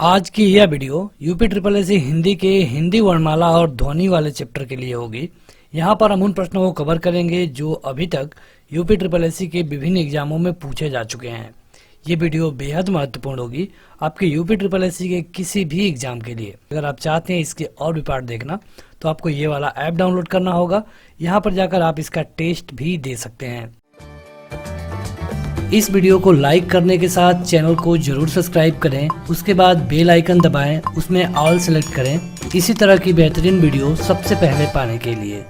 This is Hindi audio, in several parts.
आज की यह video UP triple S Hindi के हिंदी वर्णमाला और ध्वनि वाले चैप्टर के लिए होगी। यहाँ पर हम उन प्रश्नों को कवर करेंगे जो अभी तक यूपी ट्रिपल एस के विभिन्न एग्जामों में पूछे जा चुके हैं। ये वीडियो बेहद महत्वपूर्ण होगी आपके यूपी ट्रिपल एस के किसी भी एग्जाम के लिए। अगर आप चाहते हैं इसके और भी पार्ट देखना तो आपको ये वाला ऐप डाउनलोड करना होगा। यहाँ पर जाकर आप इसका टेस्ट भी दे सकते हैं। इस वीडियो को लाइक करने के साथ चैनल को जरूर सब्सक्राइब करें, उसके बाद बेल आइकन दबाएं, उसमें ऑल सेलेक्ट करें इसी तरह की बेहतरीन वीडियो सबसे पहले पाने के लिए।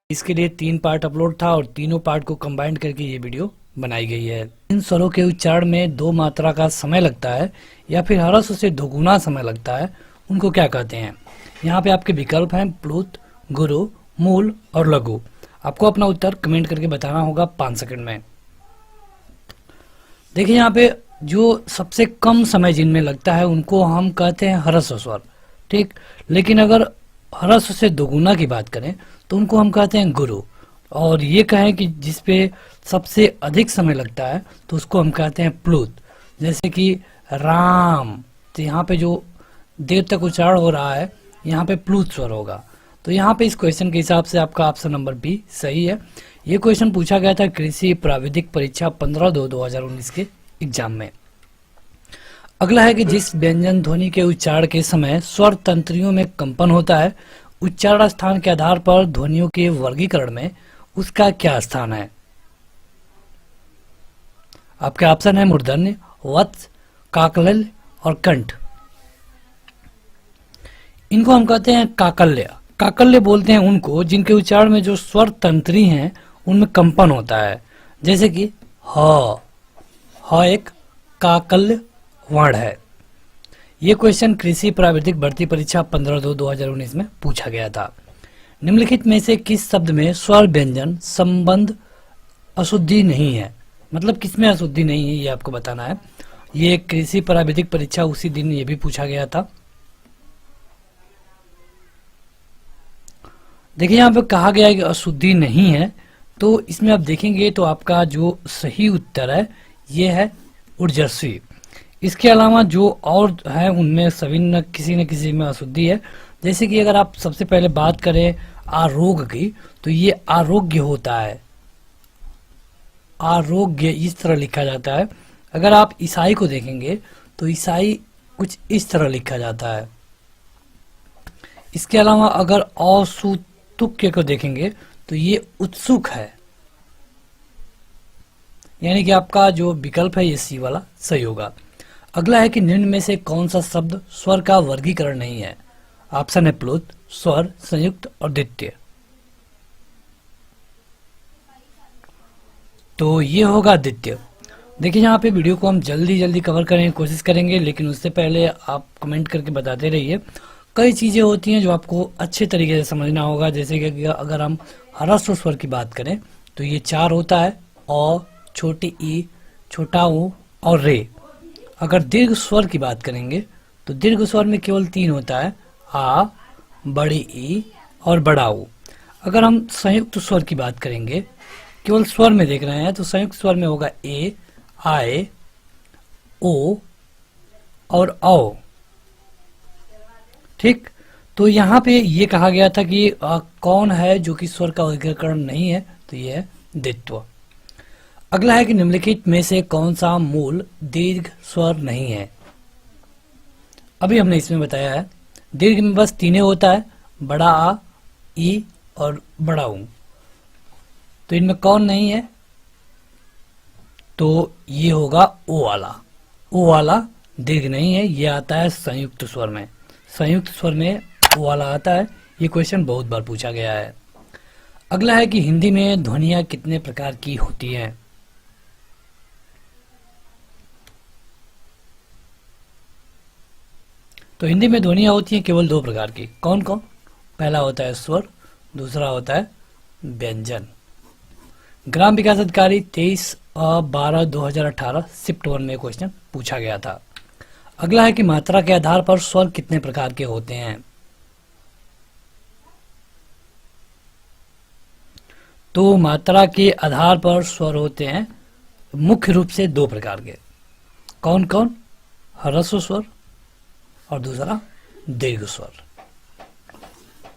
इसके लिए 3 पार्ट अपलोड था और तीनों पार्ट को कंबाइन करके ये वीडियो बनाई गई है। इन स्वरों के उच्चारण में 2 मात्रा का समय लगता है या फिर ह्रस्व से दोगुना समय लगता है, उनको क्या कहते हैं। यहाँ पे आपके विकल्प हैं प्लुत, गुरु, मूल और लघु। आपको अपना उत्तर कमेंट करके बताना होगा 5 सेकंड में। देखिए यहाँ पे जो सबसे कम समय जिनमें लगता है उनको हम कहते हैं ह्रस्व स्वर, ठीक। लेकिन अगर ह्रस्व से दोगुना की बात करें तो उनको हम कहते हैं गुरु। और ये कहें कि जिसपे सबसे अधिक समय लगता है तो उसको हम कहते हैं प्लुत। जैसे कि राम, तो यहाँ पे जो देर तक उच्चारण हो रहा है यहाँ पे प्लुत स्वर होगा। तो यहाँ पे इस क्वेश्चन के हिसाब से आपका ऑप्शन नंबर बी सही है। ये क्वेश्चन पूछा गया था कृषि प्राविधिक परीक्षा 15/2/2019 के एग्जाम में। अगला है कि जिस व्यंजन ध्वनि के उच्चारण के समय स्वर तंत्रियों में कंपन होता है, उच्चारण स्थान के आधार पर ध्वनियों के वर्गीकरण में उसका क्या स्थान है। आपके ऑप्शन है मूर्धन्य, वत्स, काकल्य और कंठ। इनको हम कहते हैं काकल्य। काकल्य बोलते हैं उनको जिनके उच्चारण में जो स्वर तंत्री हैं उनमें कंपन होता है। जैसे कि ह एक काकल्य वर्ण है। ये क्वेश्चन कृषि प्राविधिक भर्ती परीक्षा 15/2/2019 में पूछा गया था। निम्नलिखित में से किस शब्द में स्वर व्यंजन संबंध अशुद्धि नहीं है, मतलब किसमें अशुद्धि नहीं है ये आपको बताना है। ये कृषि प्राविधिक परीक्षा उसी दिन ये भी पूछा गया था। देखिए यहाँ पे कहा गया है कि अशुद्धि नहीं है, तो इसमें आप देखेंगे तो आपका जो सही उत्तर है ये है ऊर्जस्वी। इसके अलावा जो और है उनमें सभी न किसी में अशुद्धि है। जैसे कि अगर आप सबसे पहले बात करें आरोग्य की तो ये आरोग्य होता है, आरोग्य इस तरह लिखा जाता है। अगर आप ईसाई को देखेंगे तो ईसाई कुछ इस तरह लिखा जाता है। इसके अलावा अगर औसुतुक्य को देखेंगे तो ये उत्सुक है, यानी कि आपका जो विकल्प है ये सी वाला सही होगा। अगला है कि निम्न में से कौन सा शब्द स्वर का वर्गीकरण नहीं है। ऑप्शन है प्लुत, स्वर, संयुक्त और द्वितीय। तो ये होगा द्वितीय। देखिए यहाँ पे वीडियो को हम जल्दी कवर करने की कोशिश करेंगे, लेकिन उससे पहले आप कमेंट करके बताते रहिए। कई चीजें होती हैं जो आपको अच्छे तरीके से समझना होगा। जैसे कि अगर हम ह्रस्व स्वर की बात करें तो ये 4 होता है, अ, छोटी ई, छोटा ऊ और रे। अगर दीर्घ स्वर की बात करेंगे तो दीर्घ स्वर में केवल 3 होता है, आ, बड़ी ई और बड़ा ऊ। अगर हम संयुक्त स्वर की बात करेंगे, केवल स्वर में देख रहे हैं, तो संयुक्त स्वर में होगा ए, आए, ओ और औ, ठीक। तो यहाँ पे ये कहा गया था कि कौन है जो कि स्वर का वर्गीकरण नहीं है, तो ये है द्वित्व। अगला है कि निम्नलिखित में से कौन सा मूल दीर्घ स्वर नहीं है। अभी हमने इसमें बताया है दीर्घ में बस 3 होता है, बड़ा आ, ई और बड़ा ऊ। तो इनमें कौन नहीं है, तो ये होगा ओ वाला। ओ वाला दीर्घ नहीं है, ये आता है संयुक्त स्वर में। संयुक्त स्वर में ओ वाला आता है। ये क्वेश्चन बहुत बार पूछा गया है। अगला है कि हिंदी में ध्वनियां कितने प्रकार की होती हैं। तो हिंदी में ध्वनियां होती हैं केवल 2 प्रकार की। कौन कौन? पहला होता है स्वर, दूसरा होता है व्यंजन। ग्राम विकास अधिकारी 23/12/2018 शिफ्ट 1 में क्वेश्चन पूछा गया था। अगला है कि मात्रा के आधार पर स्वर कितने प्रकार के होते हैं। तो मात्रा के आधार पर स्वर होते हैं मुख्य रूप से 2 प्रकार के। कौन कौन? ह्रस्व स्वर और दूसरा दीर्घ स्वर।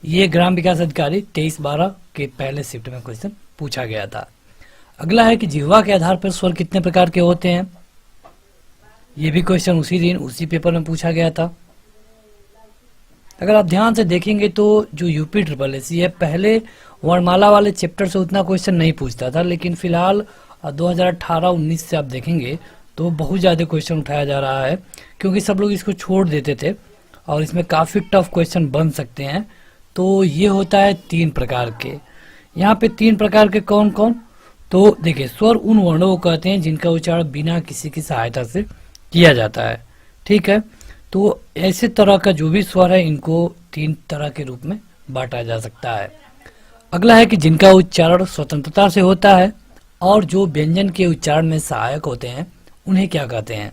ये ग्राम विकास अधिकारी 23/12 के पहले शिफ्ट में क्वेश्चन पूछा गया था। अगला है कि जिह्वा के आधार पर स्वर कितने प्रकार के होते हैं। ये भी क्वेश्चन उसी दिन उसी पेपर में पूछा गया था। अगर आप ध्यान से देखेंगे तो जो यूपी SSSC है पहले वर्णमाला वाले चैप्टर से उतना क्वेश्चन नहीं पूछता था, लेकिन फिलहाल 2018-19 से आप देखेंगे तो बहुत ज़्यादा क्वेश्चन उठाया जा रहा है, क्योंकि सब लोग इसको छोड़ देते थे और इसमें काफ़ी टफ क्वेश्चन बन सकते हैं। तो ये होता है 3 प्रकार के। यहाँ पे 3 प्रकार के कौन कौन, तो देखिए स्वर उन वर्णों को कहते हैं जिनका उच्चारण बिना किसी की सहायता से किया जाता है। ठीक है, तो ऐसे तरह का जो भी स्वर है इनको 3 तरह के रूप में बांटा जा सकता है। अगला है कि जिनका उच्चारण स्वतंत्रता से होता है और जो व्यंजन के उच्चारण में सहायक होते हैं उन्हें क्या कहते हैं।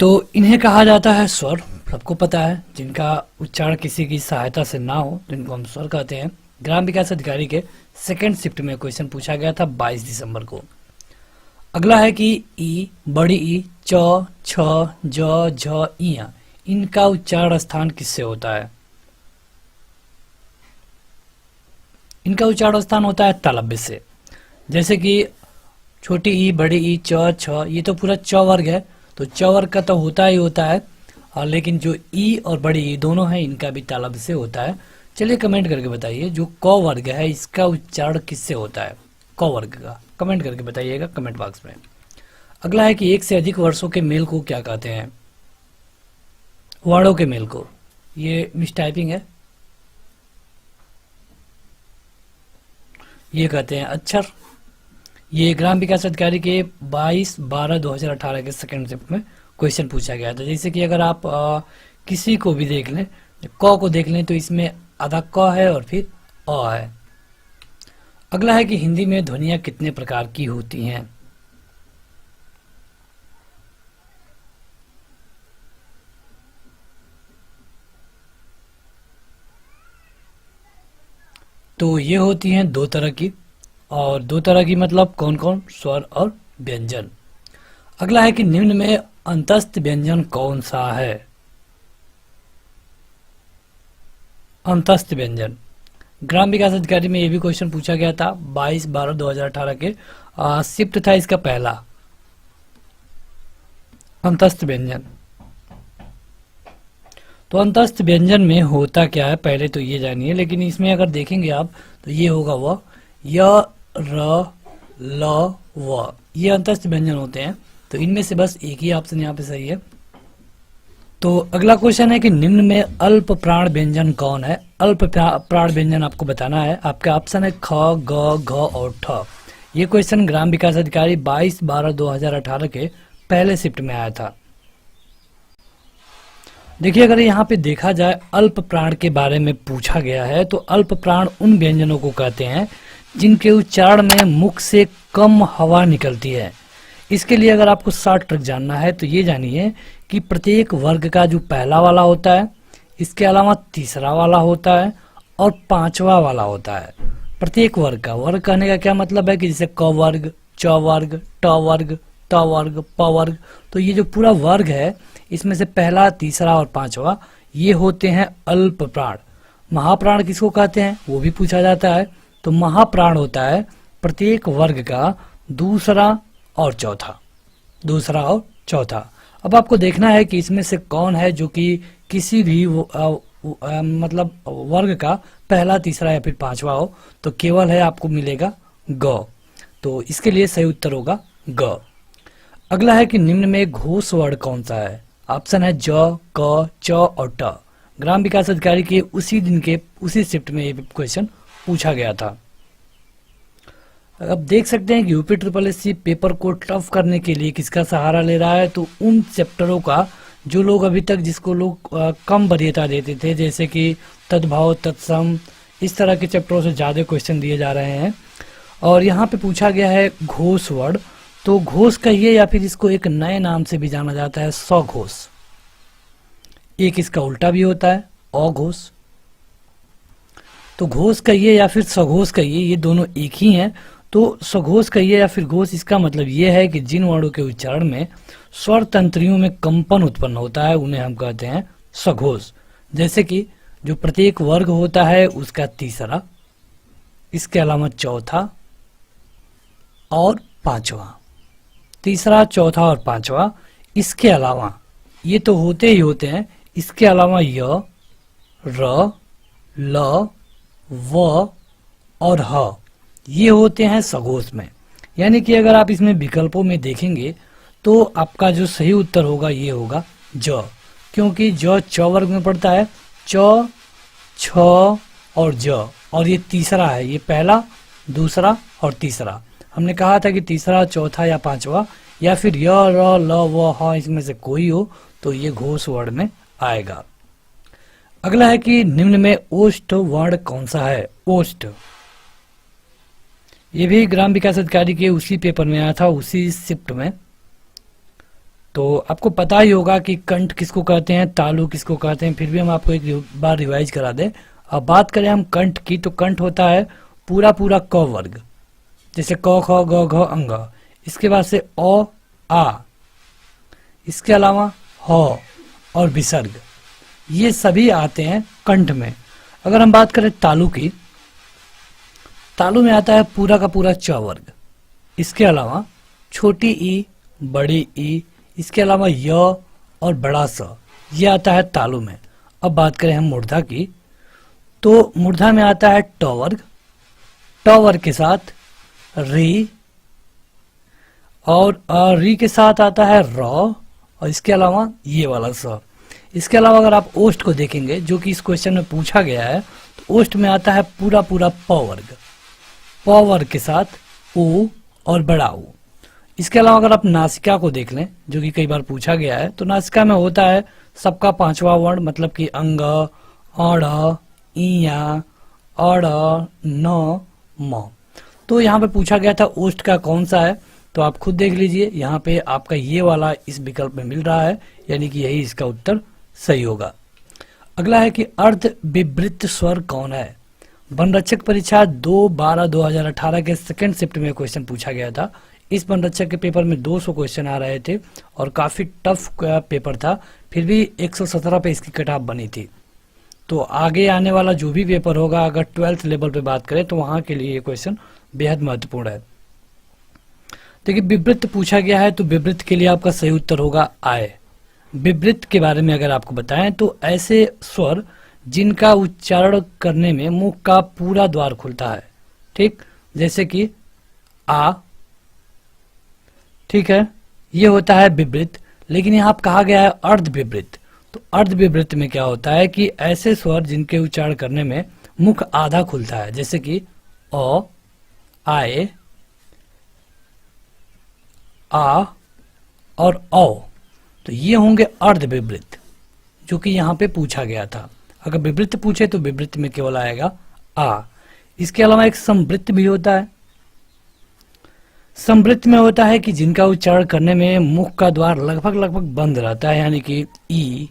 तो इन्हें कहा जाता है स्वर, सबको पता है, जिनका उच्चारण किसी की सहायता से ना हो तो इनको हम स्वर कहते हैं। ग्राम विकास अधिकारी के सेकंड शिफ्ट में क्वेश्चन पूछा गया था 22 दिसंबर को। अगला है कि ई, बड़ी ई, च, छ, ज, झ, इया, इनका उच्चारण स्थान किससे होता है। इनका उच्चारण स्थान होता है तालव्य से। जैसे कि छोटी ई, बड़ी ई, च, छ, ये तो पूरा च वर्ग है, तो च वर्ग का तो होता ही होता है, और लेकिन जो ई और बड़ी ई दोनों हैं इनका भी तालव्य से होता है। चलिए कमेंट करके बताइए जो क वर्ग है इसका उच्चारण किससे होता है, क वर्ग का कमेंट करके बताइएगा कमेंट बॉक्स में। अगला है कि एक से अधिक वर्षों के मेल को क्या कहते हैं। वर्णों के मेल को, ये मिसटाइपिंग है, ये कहते हैं अक्षर। ये ग्राम विकास अधिकारी के 22/12/2018 के सेकंड शिफ्ट में क्वेश्चन पूछा गया था। जैसे कि अगर आप किसी को भी देख लें, क को देख लें तो इसमें आधा क है और फिर अ है। अगला है कि हिंदी में ध्वनियां कितने प्रकार की होती हैं। तो ये होती हैं 2 तरह की, और 2 तरह की मतलब कौन कौन, स्वर और व्यंजन। अगला है कि निम्न में अंतस्थ व्यंजन कौन सा है। अंतस्थ व्यंजन, ग्राम विकास अधिकारी में ये भी क्वेश्चन पूछा गया था 22/12/2018 के शिफ्ट था इसका पहला। अंतस्थ व्यंजन, तो अंतस्थ व्यंजन में होता क्या है पहले तो ये जानिए, लेकिन इसमें अगर देखेंगे आप तो ये होगा व, य, र, ल, व, ये अंतस्थ व्यंजन होते हैं। तो इनमें से बस एक ही ऑप्शन यहाँ पे सही है। तो अगला क्वेश्चन है कि निम्न में अल्प प्राण व्यंजन कौन है। अल्प प्राण व्यंजन आपको बताना है। आपका ऑप्शन है ख, ग, घ और ठ। ये क्वेश्चन ग्राम विकास अधिकारी 22/12/2018 के पहले शिफ्ट में आया था। देखिए अगर यहाँ पे देखा जाए अल्प प्राण के बारे में पूछा गया है, तो अल्प प्राण उन व्यंजनों को कहते हैं जिनके उच्चारण में मुख से कम हवा निकलती है। इसके लिए अगर आपको शॉर्ट ट्रिक जानना है तो ये जानिए कि प्रत्येक वर्ग का जो पहला वाला होता है, इसके अलावा तीसरा वाला होता है और 5वां वाला होता है। प्रत्येक वर्ग का, वर्ग कहने का क्या मतलब है कि जैसे क वर्ग, च वर्ग, ट वर्ग, त वर्ग, प वर्ग, तो ये जो पूरा वर्ग है इसमें से पहला, तीसरा और 5वां ये होते हैं अल्प प्राण। महाप्राण किसको कहते हैं वो भी पूछा जाता है। तो महाप्राण होता है प्रत्येक वर्ग का दूसरा और चौथा, दूसरा और चौथा। अब आपको देखना है कि इसमें से कौन है जो कि किसी भी मतलब वर्ग का पहला, तीसरा या फिर 5वां हो, तो केवल है आपको मिलेगा ग। तो इसके लिए सही उत्तर होगा ग। अगला है कि निम्न में घोष वर्ण कौन सा है। ऑप्शन है ज, क, च और ट। ग्राम विकास अधिकारी के उसी दिन के उसी शिफ्ट में ये क्वेश्चन पूछा गया था। अब देख सकते हैं कि यूपी SSSC पेपर को टफ करने के लिए किसका सहारा ले रहा है, तो उन चैप्टरों का जो लोग अभी तक, जिसको लोग कम वरीयता देते थे, जैसे कि तद्भव, तत्सम, इस तरह के चैप्टरों से ज़्यादा क्वेश्चन दिए जा रहे हैं। और यहाँ पे पूछा गया है घोष वर्ण, तो घोष कहिए या फिर इसको एक नए नाम से भी जाना जाता है स्वघोष। एक इसका उल्टा भी होता है अघोष। तो घोष कहिए या फिर सघोष कहिए, ये दोनों एक ही हैं। तो सघोष कहिए या फिर घोष, इसका मतलब ये है कि जिन वर्णों के उच्चारण में स्वर तंत्रियों में कंपन उत्पन्न होता है उन्हें हम कहते हैं सघोष। जैसे कि जो प्रत्येक वर्ग होता है उसका तीसरा, इसके अलावा चौथा और पांचवा, तीसरा चौथा और पांचवा, इसके अलावा ये तो होते ही होते हैं, इसके अलावा य, र, ल, व और ह, ये होते हैं सघोष में। यानी कि अगर आप इसमें विकल्पों में देखेंगे तो आपका जो सही उत्तर होगा ये होगा ज, क्योंकि ज च वर्ग में पड़ता है, च, छ और ज, और ये तीसरा है, ये पहला, दूसरा और तीसरा। हमने कहा था कि तीसरा, चौथा या पांचवा या फिर य, र, ल, व, ह इसमें से कोई हो तो ये घोष वर्ण में आएगा। अगला है कि निम्न में ओष्ठ वर्ण कौन सा है। ओष्ठ, ये भी ग्राम विकास अधिकारी के उसी पेपर में आया था, उसी शिफ्ट में। तो आपको पता ही होगा कि कंठ किसको कहते हैं, तालु किसको कहते हैं, फिर भी हम आपको एक बार रिवाइज करा दें। अब बात करें हम कंठ की, तो कंठ होता है पूरा पूरा क वर्ग, जैसे क, ख, ग, घ, अंग, इसके बाद से अ, आ, इसके अलावा ह और विसर्ग, ये सभी आते हैं कंठ में। अगर हम बात करें तालु की, तालु में आता है पूरा का पूरा च वर्ग, इसके अलावा छोटी ई, बड़ी ई, इसके अलावा य और बड़ा स, ये आता है तालु में। अब बात करें हम मूर्धा की, तो मूर्धा में आता है ट वर्ग, ट वर्ग के साथ री, और री के साथ आता है र, और इसके अलावा ये वाला स। इसके अलावा अगर आप ओष्ठ को देखेंगे, जो कि इस क्वेश्चन में पूछा गया है, तो ओष्ठ में आता है पूरा पूरा प वर्ग, प वर्ग के साथ ऊ और बड़ा ऊ। इसके अलावा अगर आप नासिका को देख लें, जो कि कई बार पूछा गया है, तो नासिका में होता है सबका पांचवा वर्ण, मतलब कि अंग, अड़, इया, अड़, न, म। तो यहाँ पे पूछा गया था ओष्ठ का कौन सा है, तो आप खुद देख लीजिए, यहाँ पे आपका ये वाला इस विकल्प में मिल रहा है, यानी कि यही इसका उत्तर सही होगा। अगला है कि अर्ध विवृत स्वर कौन है। वनरक्षक परीक्षा 2/12/2018 के सेकंड शिफ्ट में क्वेश्चन पूछा गया था। इस वनरक्षक के पेपर में 200 क्वेश्चन आ रहे थे और काफी टफ पेपर था, फिर भी 117 पे इसकी कट ऑफ बनी थी। तो आगे आने वाला जो भी पेपर होगा, अगर 12th लेवल पे बात करें, तो वहां के लिए ये क्वेश्चन बेहद महत्वपूर्ण है। देखिए, विवृत पूछा गया है, तो विवृत के लिए आपका सही उत्तर होगा आय। विवृत के बारे में अगर आपको बताएं, तो ऐसे स्वर जिनका उच्चारण करने में मुख का पूरा द्वार खुलता है, ठीक, जैसे कि आ, ठीक है, ये होता है विवृत। लेकिन यहाँ कहा गया है अर्ध विवृत, तो अर्ध विवृत में क्या होता है कि ऐसे स्वर जिनके उच्चारण करने में मुख आधा खुलता है, जैसे कि अ, आए, आ और औ, तो ये होंगे अर्ध विवृत, जो कि यहाँ पे पूछा गया था। अगर विवृत पूछे तो विवृत में केवल आएगा आ। इसके अलावा एक संवृत्त भी होता है। संवृत्त में होता है कि जिनका उच्चारण करने में मुख का द्वार लगभग लगभग बंद रहता है, यानी कि ई,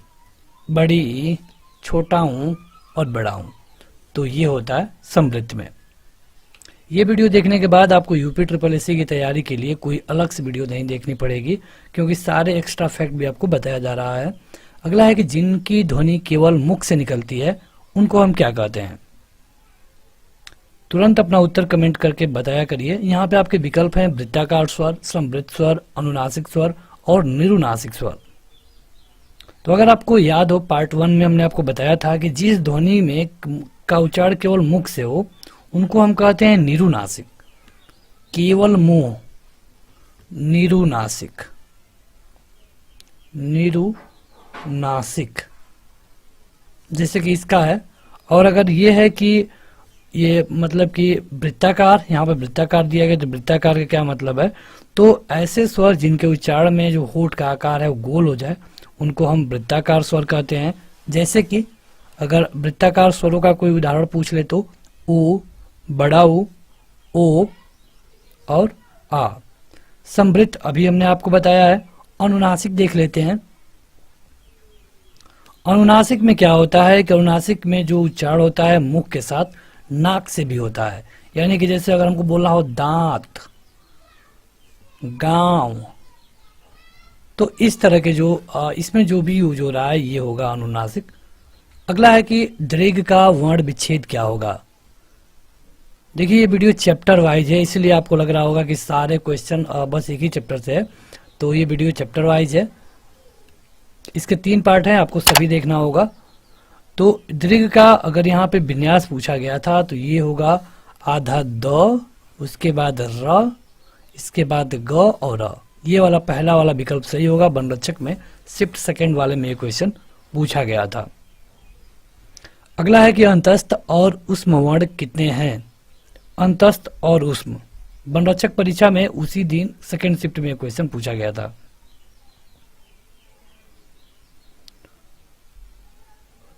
बड़ी ई, छोटा ऊ और बड़ा ऊ, तो ये होता है संवृत्त में। ये वीडियो देखने के बाद आपको यूपी ट्रिपल एससी की तैयारी के लिए कोई अलग से वीडियो नहीं देखनी पड़ेगी, क्योंकि सारे एक्स्ट्रा फैक्ट भी आपको बताया जा रहा है। अगला है कि जिनकी ध्वनि केवल मुख से निकलती है उनको हम क्या कहते हैं। तुरंत अपना उत्तर कमेंट करके बताया करिए। यहाँ पे आपके विकल्प हैं वृत्ताकार स्वर, संवृत्त स्वर, अनुनासिक स्वर और निरुनासिक स्वर। तो अगर आपको याद हो, पार्ट 1 में हमने आपको बताया था कि जिस ध्वनि में का उच्चारण केवल मुख से हो उनको हम कहते हैं निरुनासिक, केवल मुंह, निरुनासिक, निरुनासिक, जैसे कि इसका है। और अगर ये है कि ये मतलब कि वृत्ताकार, यहाँ पर वृत्ताकार दिया गया, तो वृत्ताकार का क्या मतलब है, तो ऐसे स्वर जिनके उच्चारण में जो होठ का आकार है वो गोल हो जाए उनको हम वृत्ताकार स्वर कहते हैं। जैसे कि अगर वृत्ताकार स्वरों का कोई उदाहरण पूछ ले तो ऊ, बड़ा ऊ, ओ और आ। संवृत्त अभी हमने आपको बताया है। अनुनासिक देख लेते हैं। अनुनासिक में क्या होता है कि अनुनासिक में जो उच्चारण होता है मुख के साथ, नाक से भी होता है। यानी कि जैसे अगर हमको बोलना हो दांत, गांव, तो इस तरह के जो इसमें जो भी यूज हो रहा है ये होगा अनुनासिक। अगला है कि दीर्घ का वर्ण विच्छेद क्या होगा। देखिए ये वीडियो चैप्टर वाइज है, इसलिए आपको लग रहा होगा कि सारे क्वेश्चन बस एक ही चैप्टर से है, तो ये वीडियो चैप्टर वाइज है। इसके 3 पार्ट हैं, आपको सभी देखना होगा। तो दीर्घ का अगर यहाँ पे विन्यास पूछा गया था तो ये होगा आधा द, उसके बाद र, इसके बाद ग और र। ये वाला पहला वाला विकल्प सही होगा। वनरक्षक में शिफ्ट सेकंड वाले में ये क्वेश्चन पूछा गया था। अगला है कि अंतस्थ और उष्म वर्ण कितने हैं। अंतस्थ और उष्म वनरक्षक परीक्षा में उसी दिन सेकंड शिफ्ट में क्वेश्चन पूछा गया था।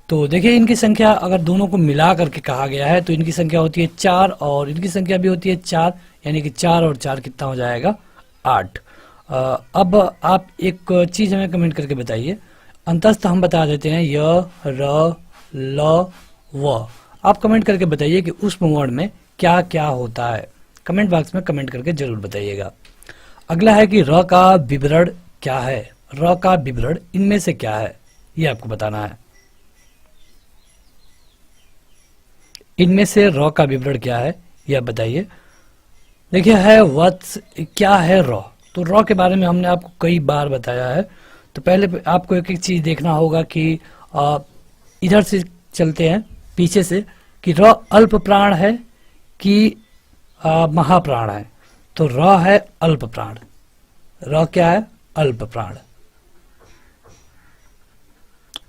तो देखिए इनकी संख्या अगर दोनों को मिला करके कहा गया है तो इनकी संख्या होती है 4 और इनकी संख्या भी होती है 4, यानी कि 4 और 4 कितना हो जाएगा 8। अब आप एक चीज हमें कमेंट करके बताइए। अंतस्थ हम बता देते हैं य, र, ल, व। आप कमेंट करके बताइए कि उस वर्ण में क्या क्या होता है। कमेंट बॉक्स में कमेंट करके जरूर बताइएगा। अगला है कि र का विवरण क्या है। र का विवरण इनमें से क्या है, ये आपको बताना है। इनमें से र का विवरण क्या है यह बताइए। देखिए है वत्स, क्या है र। तो र के बारे में हमने आपको कई बार बताया है। तो पहले आपको एक एक चीज देखना होगा कि इधर से चलते हैं पीछे से कि र अल्प प्राण है कि महाप्राण है। तो र है अल्प प्राण। र क्या है, अल्प प्राण।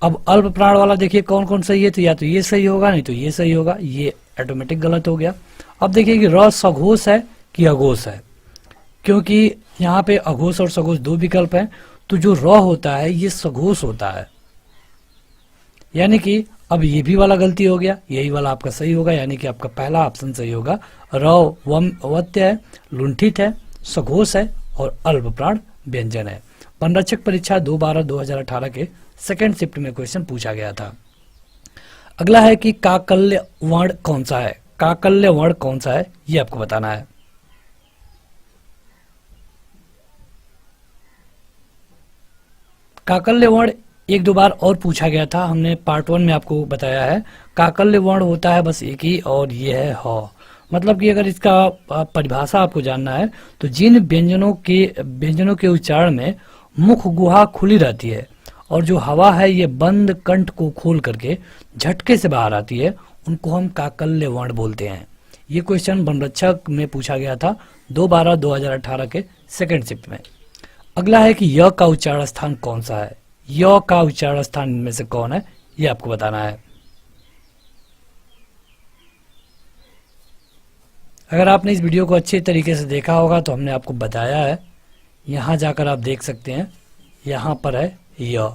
अब अल्प प्राण वाला देखिए कौन कौन सही है, तो या तो ये सही होगा, नहीं तो ये सही होगा। ये ऑटोमेटिक गलत हो गया। अब देखिए कि र सघोष है कि अघोष है, क्योंकि यहाँ पे अघोष और सघोष 2 विकल्प हैं। तो जो र होता है ये सघोष होता है, यानी कि अब ये भी वाला गलती हो गया, यही वाला आपका सही होगा, यानी कि आपका पहला ऑप्शन सही होगा। र वत्य है, लुंठित है, सघोष है और अल्प प्राण व्यंजन है। वनरक्षक परीक्षा 2/12/2018 के सेकंड शिफ्ट में क्वेश्चन पूछा गया था। अगला है कि काकल्य वर्ण कौन सा है। काकल्य वर्ण कौन सा है ये आपको बताना है। काकल्य वर्ण 1-2 बार और पूछा गया था, हमने पार्ट 1 में आपको बताया है। काकल्य वर्ण होता है बस एक ही, और ये है ह। मतलब कि अगर इसका परिभाषा आपको जानना है तो जिन व्यंजनों के उच्चारण में मुख गुहा खुली रहती है और जो हवा है ये बंद कंठ को खोल करके झटके से बाहर आती है, उनको हम काकल्य वर्ण बोलते हैं। ये क्वेश्चन वनरक्षक में पूछा गया था 2/12/2018 के सेकंड शिफ्ट में। अगला है कि य का उच्चारण स्थान कौन सा है। य का उच्चारण स्थान इनमें से कौन है ये आपको बताना है। अगर आपने इस वीडियो को अच्छे तरीके से देखा होगा तो हमने आपको बताया है, यहाँ जाकर आप देख सकते हैं, यहाँ पर है य,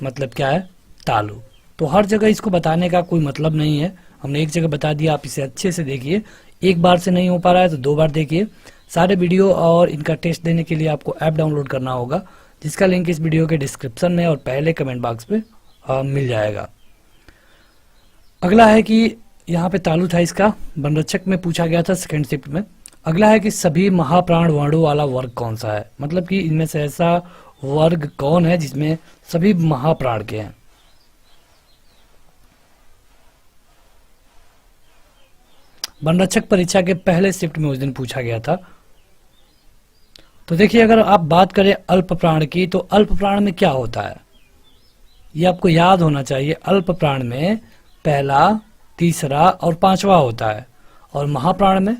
मतलब क्या है, तालु। तो हर जगह इसको बताने का कोई मतलब नहीं है, हमने एक जगह बता दिया, आप इसे अच्छे से देखिए। एक बार से नहीं हो पा रहा है तो 2 बार देखिए। सारे वीडियो और इनका टेस्ट देने के लिए आपको ऐप डाउनलोड करना होगा, जिसका लिंक इस वीडियो के डिस्क्रिप्शन में और पहले कमेंट बॉक्स पे मिल जाएगा। अगला है कि यहाँ पे तालु था, इसका वनरक्षक में पूछा गया था सेकंड शिफ्ट में। अगला है कि सभी महाप्राण वर्णों वाला वर्ग कौन सा है, मतलब कि इनमें से ऐसा वर्ग कौन है जिसमें सभी महाप्राण के हैं। वनरक्षक परीक्षा के पहले शिफ्ट में उस दिन पूछा गया था। तो देखिए अगर आप बात करें अल्प प्राण की, तो अल्प प्राण में क्या होता है ये आपको याद होना चाहिए। अल्प प्राण में पहला, तीसरा और 5वां होता है, और महाप्राण में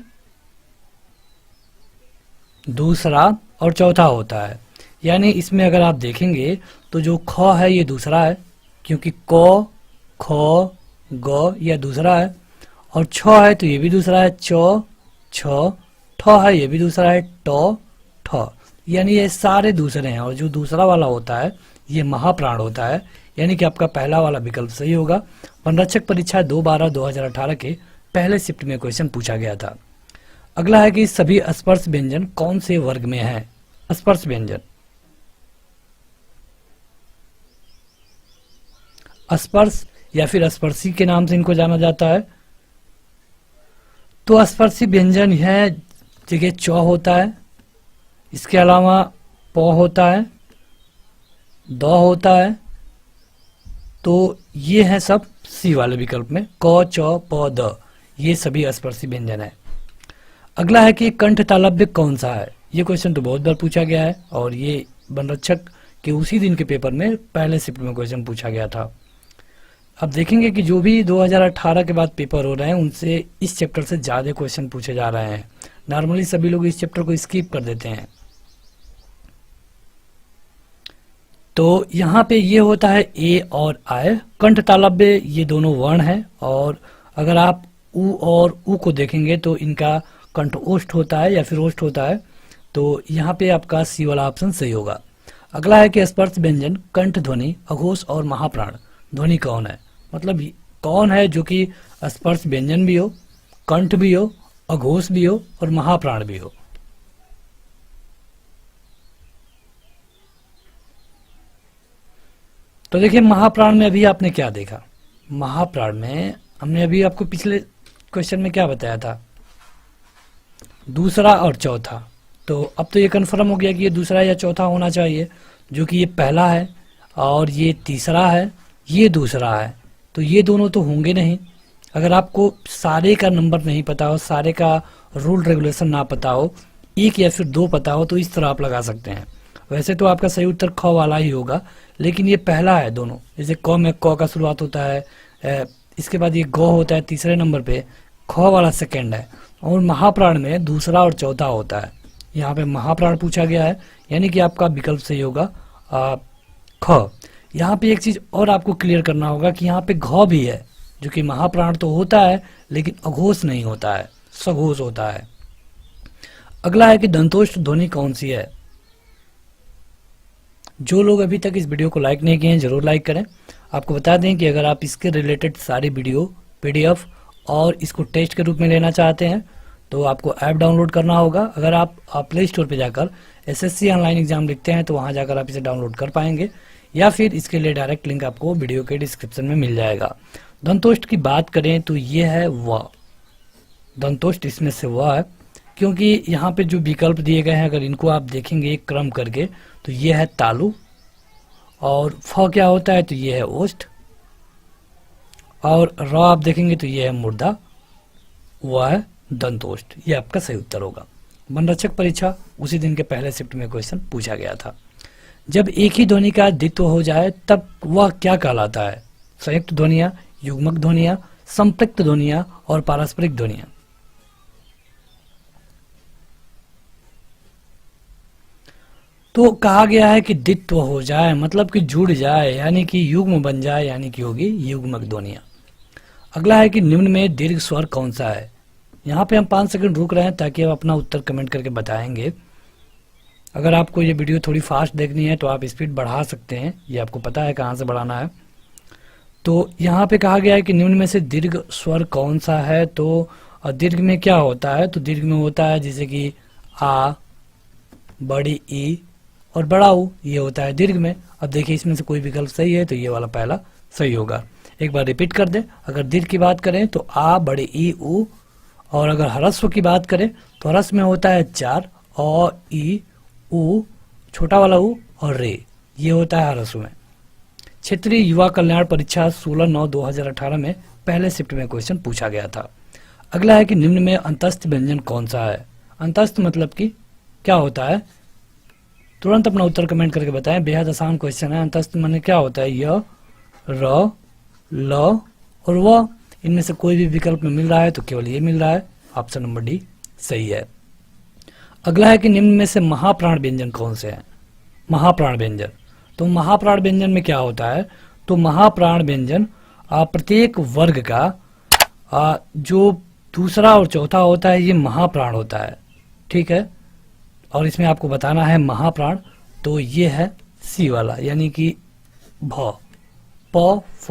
दूसरा और चौथा होता है। यानी इसमें अगर आप देखेंगे तो जो ख है ये दूसरा है, क्योंकि क, ख, ग यह दूसरा है, और छ है तो ये भी दूसरा है, च, छ, ठ है ये भी दूसरा है, ट, ठ, यानी ये सारे दूसरे हैं। और जो दूसरा वाला होता है ये महाप्राण होता है, यानी कि आपका पहला वाला विकल्प सही होगा। वनरक्षक परीक्षा 2/12/2018 के पहले शिफ्ट में क्वेश्चन पूछा गया था। अगला है कि सभी स्पर्श व्यंजन कौन से वर्ग में है। स्पर्श व्यंजन, स्पर्श या फिर स्पर्शी के नाम से इनको जाना जाता है। तो स्पर्शी व्यंजन है जगह च होता है, इसके अलावा प होता है, द होता है, तो ये है सब सी वाले विकल्प में, क च प द, ये सभी स्पर्शी व्यंजन है। अगला है कि कंठ तालव्य कौन सा है। ये क्वेश्चन तो बहुत बार पूछा गया है और ये वनरक्षक के उसी दिन के पेपर में पहले शिफ्ट में क्वेश्चन पूछा गया था। अब देखेंगे कि जो भी 2018 के बाद पेपर हो रहे हैं उनसे इस चैप्टर से ज़्यादा क्वेश्चन पूछे जा रहे हैं। नॉर्मली सभी लोग इस चैप्टर को स्किप कर देते हैं। तो यहाँ पे ये होता है ए और आय। कंठ तालव्य ये दोनों वर्ण है और अगर आप उ और उ को देखेंगे तो इनका कंठ ओष्ठ होता है या फिर ओष्ठ होता है, तो यहाँ पे आपका सी वाला ऑप्शन सही होगा। अगला है कि स्पर्श व्यंजन कंठ ध्वनि, अघोष और महाप्राण ध्वनि कौन है, मतलब कौन है जो कि स्पर्श व्यंजन भी हो, कंठ भी हो, अघोष भी हो और महाप्राण भी हो। तो देखिए महाप्राण में अभी आपने क्या देखा, महाप्राण में हमने अभी आपको पिछले क्वेश्चन में क्या बताया था, दूसरा और चौथा। तो अब तो ये कंफर्म हो गया कि ये दूसरा या चौथा होना चाहिए, जो कि ये पहला है और ये तीसरा है, ये दूसरा है, तो ये दोनों तो होंगे नहीं। अगर आपको सारे का नंबर नहीं पता हो, सारे का रूल रेगुलेशन ना पता हो, एक या फिर दो पता हो, तो इस तरह आप लगा सकते हैं। वैसे तो आपका सही उत्तर ख वाला ही होगा, लेकिन ये पहला है दोनों। जैसे क में क का शुरुआत होता है, इसके बाद ये ग होता है तीसरे नंबर पे, ख वाला सेकंड है, और महाप्राण में दूसरा और चौथा होता है। यहाँ पे महाप्राण पूछा गया है, यानी कि आपका विकल्प सही होगा ख। यहाँ पे एक चीज और आपको क्लियर करना होगा कि यहाँ पे घ भी है, जो कि महाप्राण तो होता है लेकिन अघोष नहीं होता है, सघोष होता है। अगला है कि दंतोष्ठ ध्वनि कौन सी है। जो लोग अभी तक इस वीडियो को लाइक नहीं किए हैं जरूर लाइक करें। आपको बता दें कि अगर आप इसके रिलेटेड सारी वीडियो पीडीएफ और इसको टेस्ट के रूप में लेना चाहते हैं तो आपको ऐप डाउनलोड करना होगा। अगर आप प्ले स्टोर पर जाकर एसएससी ऑनलाइन एग्जाम लिखते हैं तो वहां जाकर आप इसे डाउनलोड कर पाएंगे, या फिर इसके लिए डायरेक्ट लिंक आपको वीडियो के डिस्क्रिप्शन में मिल जाएगा। दंतोष्ठ की बात करें तो ये है व, दंतोष्ठ इसमें से व है, क्योंकि यहाँ पे जो विकल्प दिए गए हैं अगर इनको आप देखेंगे एक क्रम करके तो ये है तालु, और फ क्या होता है तो ये है ओष्ठ, और र आप देखेंगे तो ये है मुर्दा, व है दंतोष्ठ। ये आपका सही उत्तर होगा। वनरक्षक परीक्षा उसी दिन के पहले शिफ्ट में क्वेश्चन पूछा गया था। जब एक ही ध्वनि का द्वित्व हो जाए तब वह क्या कहलाता है। संयुक्त ध्वनियां, युग्मक ध्वनियां, संपृक्त ध्वनियां और पारस्परिक ध्वनियां। तो कहा गया है कि द्वित्व हो जाए मतलब कि जुड़ जाए, यानी कि युग्म बन जाए, यानी कि होगी युग्मक ध्वनियां। अगला है कि निम्न में दीर्घ स्वर कौन सा है। यहाँ पे हम 5 सेकंड रुक रहे हैं ताकि आप अपना उत्तर कमेंट करके बताएंगे। अगर आपको ये वीडियो थोड़ी फास्ट देखनी है तो आप स्पीड बढ़ा सकते हैं, ये आपको पता है कहाँ से बढ़ाना है। तो यहाँ पे कहा गया है कि निम्न में से दीर्घ स्वर कौन सा है। तो दीर्घ में क्या होता है, तो दीर्घ में होता है जैसे कि आ, बड़ी ई और बड़ा ऊ, ये होता है दीर्घ में। अब देखिए इसमें से कोई विकल्प सही है तो ये वाला पहला सही होगा। एक बार रिपीट कर दें, अगर दीर्घ की बात करें तो आ, बड़े ई, ऊ, और अगर ह्रस्व की बात करें तो ह्रस्व में होता है 4, औ, ई, ऊ, छोटा वाला ऊ और रे, ये होता है ह्रस्व में। क्षेत्रीय युवा कल्याण परीक्षा 16/9/2018 में पहले शिफ्ट में क्वेश्चन पूछा गया था। अगला है कि निम्न में अंतस्थ व्यंजन कौन सा है। अंतस्थ मतलब कि क्या होता है, तुरंत अपना उत्तर कमेंट करके बताएं, बेहद आसान क्वेश्चन है। अंतस्थ माने क्या होता है, य, र, ल और व, इनमें से कोई भी विकल्प में मिल रहा है तो केवल ये मिल रहा है, ऑप्शन नंबर डी सही है। अगला है कि निम्न में से महाप्राण व्यंजन कौन से हैं। महाप्राण व्यंजन, तो महाप्राण व्यंजन में क्या होता है, तो महाप्राण व्यंजन प्रत्येक वर्ग का जो दूसरा और चौथा होता है ये महाप्राण होता है, ठीक है। और इसमें आपको बताना है महाप्राण, तो ये है सी वाला, यानी कि भ, प, फ,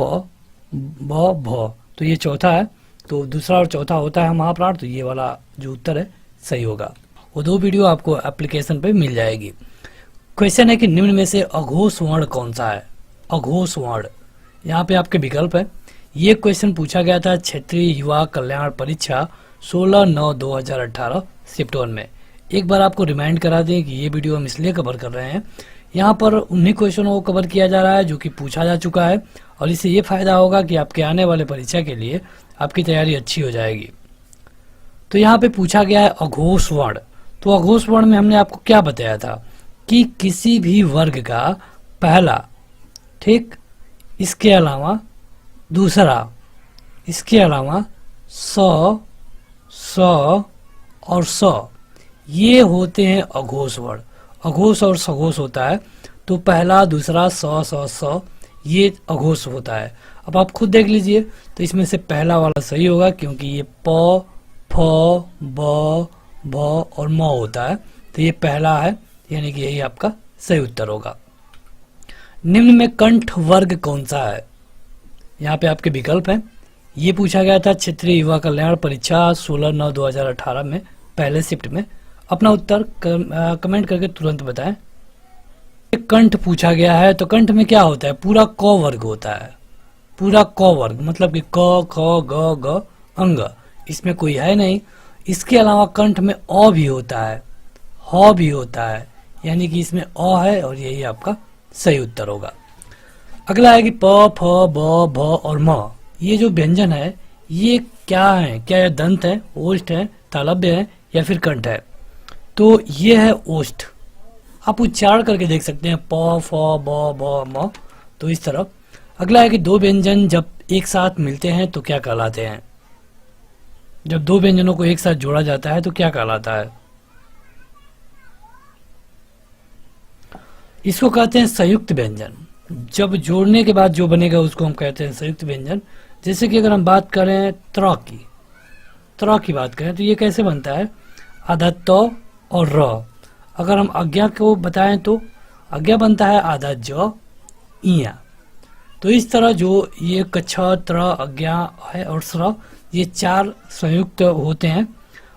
भ, भ, तो ये चौथा है। तो दूसरा और चौथा होता है महाप्राण, तो ये वाला जो उत्तर है सही होगा। वो 2 वीडियो आपको एप्लीकेशन पे मिल जाएगी। क्वेश्चन है कि निम्न में से अघोष वर्ण कौन सा है। अघोष वर्ण, यहाँ पे आपके विकल्प है। ये क्वेश्चन पूछा गया था क्षेत्रीय युवा कल्याण परीक्षा 16/9/2018 शिफ्ट 1 में। एक बार आपको रिमाइंड करा दें कि ये वीडियो हम इसलिए कवर कर रहे हैं, यहाँ पर उन्हीं क्वेश्चनों को कवर किया जा रहा है जो कि पूछा जा चुका है, और इससे ये फायदा होगा कि आपके आने वाले परीक्षा के लिए आपकी तैयारी अच्छी हो जाएगी। तो यहाँ पे पूछा गया है अघोष वर्ण। तो अघोष वर्ण में हमने आपको क्या बताया था कि किसी भी वर्ग का पहला, ठीक, इसके अलावा दूसरा, इसके अलावा 100, 100 और 100, ये होते हैं अघोष वर्ण। अघोष और सघोष होता है, तो पहला, दूसरा, 100, 100, 100 ये अघोष होता है। अब आप खुद देख लीजिए, तो इसमें से पहला वाला सही होगा क्योंकि ये प, फ, ब, भ और म होता है, तो ये पहला है, यानी कि यही आपका सही उत्तर होगा। निम्न में कंठ वर्ग कौन सा है? यहाँ पे आपके विकल्प हैं। ये पूछा गया था क्षेत्रीय युवा कल्याण परीक्षा 16/9/2018 में, पहले शिफ्ट में। अपना उत्तर कमेंट करके तुरंत बताएं। कंठ पूछा गया है, तो कंठ में क्या होता है? पूरा क वर्ग होता है, पूरा क वर्ग, मतलब कि क, ख, ग, ग, अंग, इसमें कोई है नहीं। इसके अलावा कंठ में अ भी होता है, ह भी होता है, यानी कि इसमें अ है और यही आपका सही उत्तर होगा। अगला है कि प, फ, ब, भ और म, ये जो व्यंजन है ये क्या है? क्या ये दंत है, ओष्ठ है, तालव्य है या फिर कंठ है? तो ये है ओष्ठ। आप उच्चारण करके देख सकते हैं, प, फ, ब, भ, म, तो इस तरफ। अगला है कि दो व्यंजन जब एक साथ मिलते हैं तो क्या कहलाते हैं? जब दो व्यंजनों को एक साथ जोड़ा जाता है तो क्या कहलाता है? इसको कहते हैं संयुक्त व्यंजन। जब जोड़ने के बाद जो बनेगा उसको हम कहते हैं संयुक्त व्यंजन। जैसे कि अगर हम बात करें त्र की बात करें तो ये कैसे बनता है? आधा त और र। अगर हम अज्ञा को बताएं तो अज्ञा बनता है आधा ज इया। तो इस तरह जो ये कच्छ, त्र, अज्ञा है और स्र, ये चार संयुक्त होते हैं।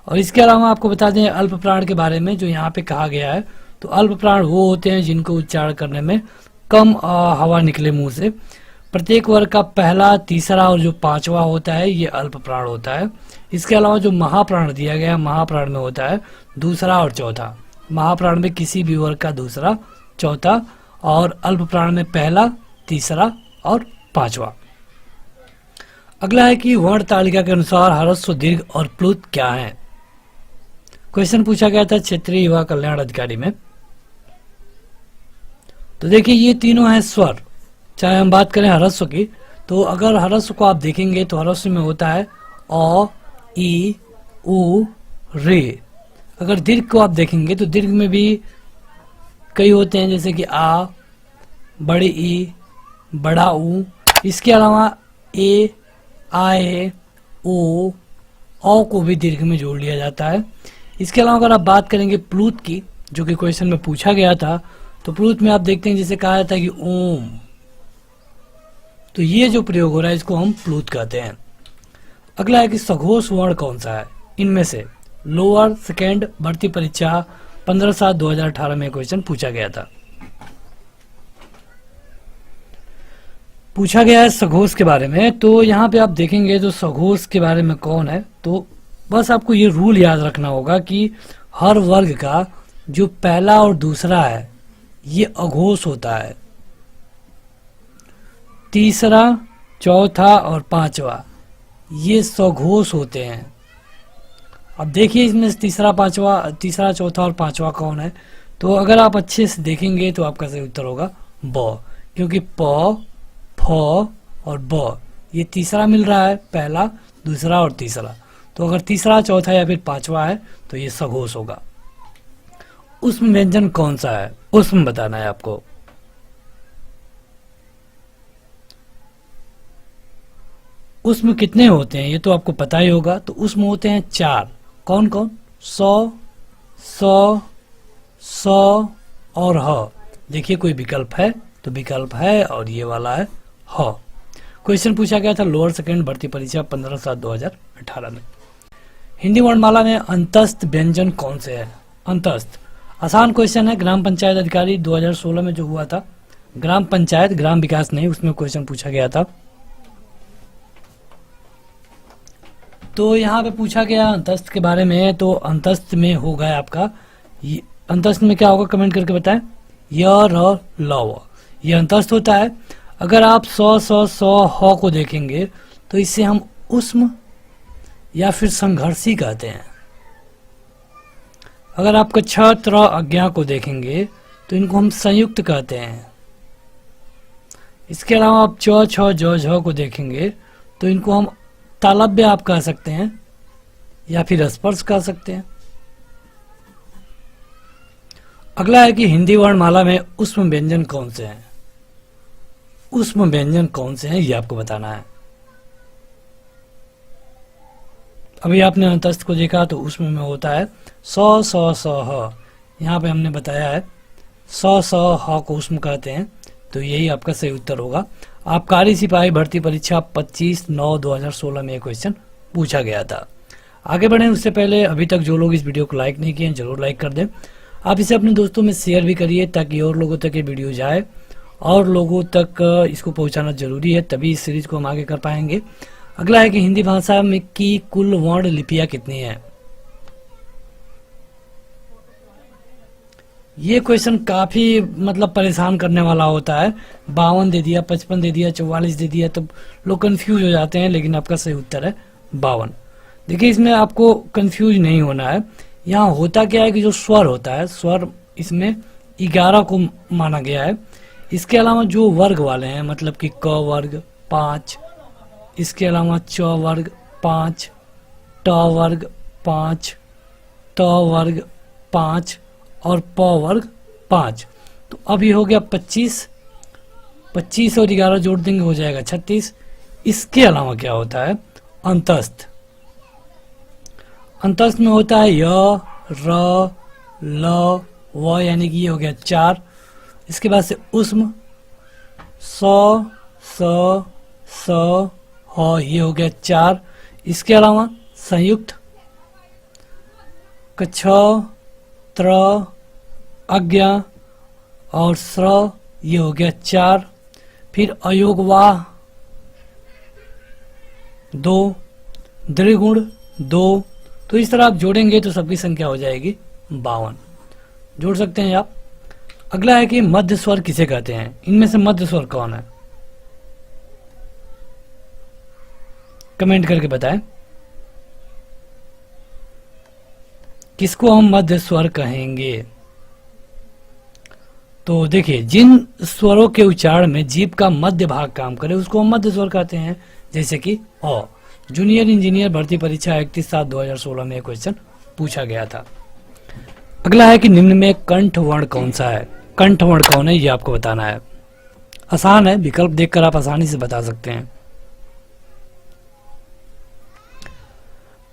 और इसके अलावा आपको बता दें अल्प प्राण के बारे में, जो यहाँ पे कहा गया है, तो अल्प प्राण वो होते हैं जिनको उच्चारण करने में कम हवा निकले मुंह से। प्रत्येक वर्ग का पहला, तीसरा और जो पांचवा होता है ये अल्प प्राण होता है। इसके अलावा जो महाप्राण दिया गया है, महाप्राण में होता है दूसरा और चौथा। महाप्राण में किसी भी वर्ग का दूसरा, चौथा, और अल्प प्राण में पहला, तीसरा और पांचवा। अगला है कि वर्ण तालिका के अनुसार ह्रस्व, दीर्घ और प्लुत क्या है? क्वेश्चन पूछा गया था क्षेत्रीय युवा कल्याण अधिकारी में। तो देखिए ये तीनों हैं स्वर। चाहे हम बात करें ह्रस्व की, तो अगर ह्रस्व को आप देखेंगे तो ह्रस्व में होता है अ, ई, उ, रे। अगर दीर्घ को आप देखेंगे तो दीर्घ में भी कई होते हैं, जैसे कि आ, बड़े ई, बड़ा ऊ। इसके अलावा ए, आए, ओ, औ को भी दीर्घ में जोड़ लिया जाता है। इसके अलावा अगर आप बात करेंगे प्लूत की, जो कि क्वेश्चन में पूछा गया था, तो प्लूत में आप देखते हैं जैसे कहा जाता है कि ओम, तो ये जो प्रयोग हो रहा है इसको हम प्लूत कहते हैं। अगला है कि सघोष वर्ण कौन सा है? इनमें से लोअर सेकेंड भर्ती परीक्षा 15/7/2018 में क्वेश्चन पूछा गया था। पूछा गया है सघोष के बारे में, तो यहाँ पे आप देखेंगे तो सघोष के बारे में कौन है, तो बस आपको ये रूल याद रखना होगा कि हर वर्ग का जो पहला और दूसरा है ये अघोष होता है, तीसरा, चौथा और पांचवा ये सघोष होते हैं। अब देखिए इसमें से तीसरा, चौथा और पांचवा कौन है? तो अगर आप अच्छे से देखेंगे तो आपका सही उत्तर होगा ब, क्योंकि प, फ और ब ये तीसरा मिल रहा है, पहला, दूसरा और तीसरा। तो अगर तीसरा, चौथा या फिर पांचवा है तो ये सघोष होगा। उष्म व्यंजन कौन सा है? उष्म बताना है आपको। उष्म कितने होते हैं ये तो आपको पता ही होगा। तो उष्म होते हैं 4। कौन कौन? 100, 100, 100 और ह। देखिए कोई विकल्प है तो विकल्प है और ये वाला है ह। क्वेश्चन पूछा गया था लोअर सेकेंड भर्ती परीक्षा 15/7/2018 में। हिंदी वर्णमाला में अंतस्थ व्यंजन कौन से है? अंतस्थ आसान क्वेश्चन है, ग्राम पंचायत अधिकारी 2016 में जो हुआ था, ग्राम पंचायत, ग्राम विकास नहीं, उसमें क्वेश्चन पूछा गया था। तो यहाँ पे पूछा गया अंतस्थ के बारे में, तो अंतस्थ में होगा आपका अंतस्थ में क्या होगा कमेंट करके बताएं। य र ल व, ये अंतस्थ होता है। अगर आप स ह को देखेंगे तो इसे हम उष्म या फिर संघर्षी कहते हैं। अगर आप छ त्र अज्ञा को देखेंगे तो इनको हम संयुक्त कहते हैं। इसके अलावा आप च छ ज झ को देखेंगे तो इनको हम तालव्य आप कह सकते हैं या फिर स्पर्श कह सकते हैं। अगला है कि हिंदी वर्णमाला में उष्म व्यंजन कौन से हैं। उष्म व्यंजन कौन से हैं ये आपको बताना है। अभी आपने अंतस्थ को देखा तो उष्म में होता है स ह, यहाँ पे हमने बताया है स ह को उष्म कहते हैं, तो यही आपका सही उत्तर होगा। आबकारी सिपाही भर्ती परीक्षा 25/9/2016 में एक क्वेश्चन पूछा गया था। आगे बढ़ें उससे पहले अभी तक जो लोग इस वीडियो को लाइक नहीं किए हैं जरूर लाइक कर दें। आप इसे अपने दोस्तों में शेयर भी करिए ताकि और लोगों तक ये वीडियो जाए, और लोगों तक इसको पहुंचाना जरूरी है, तभी इस सीरीज को हम आगे कर पाएंगे। अगला है कि हिंदी भाषा में की कुल वर्ण लिपियां कितनी है। ये क्वेश्चन काफी मतलब परेशान करने वाला होता है। 52 दे दिया, 55 दे दिया, 44 दे दिया, तो लोग कंफ्यूज हो जाते हैं, लेकिन आपका सही उत्तर है 52। देखिए इसमें आपको कंफ्यूज नहीं होना है। यहाँ होता क्या है कि जो स्वर होता है, स्वर इसमें 11 को माना गया है। इसके अलावा जो वर्ग वाले हैं मतलब कि क वर्ग 5, इसके अलावा च वर्ग 5, ट वर्ग 5, त वर्ग 5 और प वर्ग 5, तो अब ये हो गया 25 और 11 जोड़ देंगे हो जाएगा 36। इसके अलावा क्या होता है अंतस्थ। अंतस्थ में होता है य र ल व, यानी कि ये हो गया 4। इसके बाद से उष्म स ह, ये हो गया 4। इसके अलावा संयुक्त छ त्र अज्ञा और स्र, ये हो गया 4। फिर अयोगवाह 2, द्विगुण 2, तो इस तरह आप जोड़ेंगे तो सबकी संख्या हो जाएगी 52। जोड़ सकते हैं आप। अगला है कि मध्य स्वर किसे कहते हैं। इनमें से मध्य स्वर कौन है कमेंट करके बताएं। किसको हम मध्य स्वर कहेंगे। तो देखिए जिन स्वरों के उच्चारण में जीभ का मध्य भाग काम करे उसको हम मध्य स्वर कहते हैं, जैसे कि अ। जूनियर इंजीनियर भर्ती परीक्षा 31/7/2016 में क्वेश्चन पूछा गया था। अगला है कि निम्न में कंठ वर्ण कौन सा है। कंठ वर्ण कौन है ये आपको बताना है। आसान है, विकल्प देखकर आप आसानी से बता सकते हैं।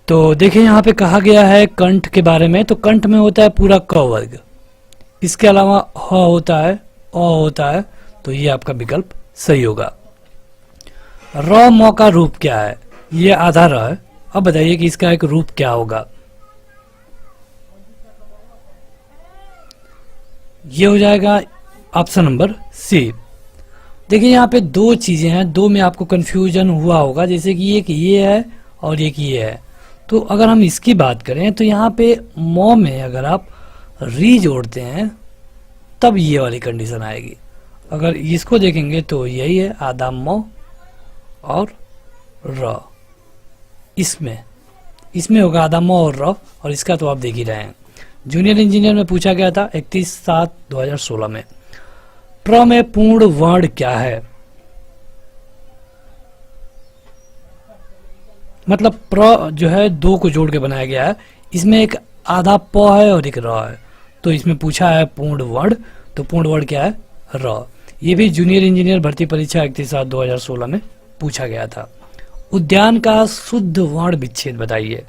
तो देखिए यहाँ पे कहा गया है कंठ के बारे में, तो कंठ में होता है पूरा क वर्ग, इसके अलावा ह होता है, अ होता है, तो ये आपका विकल्प सही होगा। र म का रूप क्या है, ये आधा र है। अब बताइए कि इसका एक रूप क्या होगा। ये हो जाएगा ऑप्शन नंबर सी। देखिए यहाँ पे दो चीजें हैं, दो में आपको कंफ्यूजन हुआ होगा, जैसे कि एक ये है और एक ये है। तो अगर हम इसकी बात करें तो यहाँ पे म में अगर आप री जोड़ते हैं तब ये वाली कंडीशन आएगी। अगर इसको देखेंगे तो यही है आधा म और र। इसमें होगा आधा म और र, और इसका तो आप देख ही रहे हैं। जूनियर इंजीनियर में पूछा गया था 31/7/2016 में। प्र में पूर्ण वर्ण क्या है। मतलब प्र जो है दो को जोड़ के बनाया गया है, इसमें एक आधा प है और एक र है, तो इसमें पूछा है पूर्ण वर्ण, तो पूर्ण वर्ण क्या है र। ये भी जूनियर इंजीनियर भर्ती परीक्षा 31/7/2016 में पूछा गया था। उद्यान का शुद्ध वर्ण विच्छेद बताइए।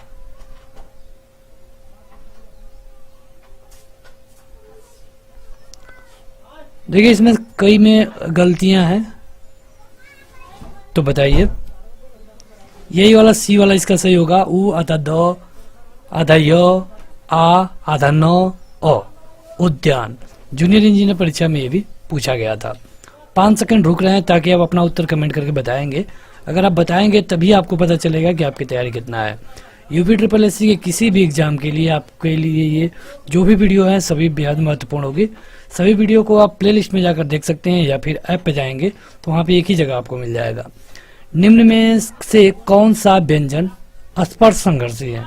देखिए इसमें कई में गलतियां हैं, तो बताइए। यही वाला सी वाला इसका सही होगा। उ आधा द आधा य आ आधा न अ। उद्यान जूनियर इंजीनियर परीक्षा में ये भी पूछा गया था। 5 सेकंड रुक रहे हैं ताकि आप अपना उत्तर कमेंट करके बताएंगे। अगर आप बताएंगे तभी आपको पता चलेगा कि आपकी तैयारी कितना है। यूपी ट्रिपल एससी के किसी भी एग्जाम के लिए आपके लिए ये जो भी वीडियो है सभी बेहद महत्वपूर्ण होगी। सभी वीडियो को आप प्लेलिस्ट में जाकर देख सकते हैं या फिर ऐप पे जाएंगे तो वहाँ पे एक ही जगह आपको मिल जाएगा। निम्न में से कौन सा व्यंजन स्पर्श संघर्षी है?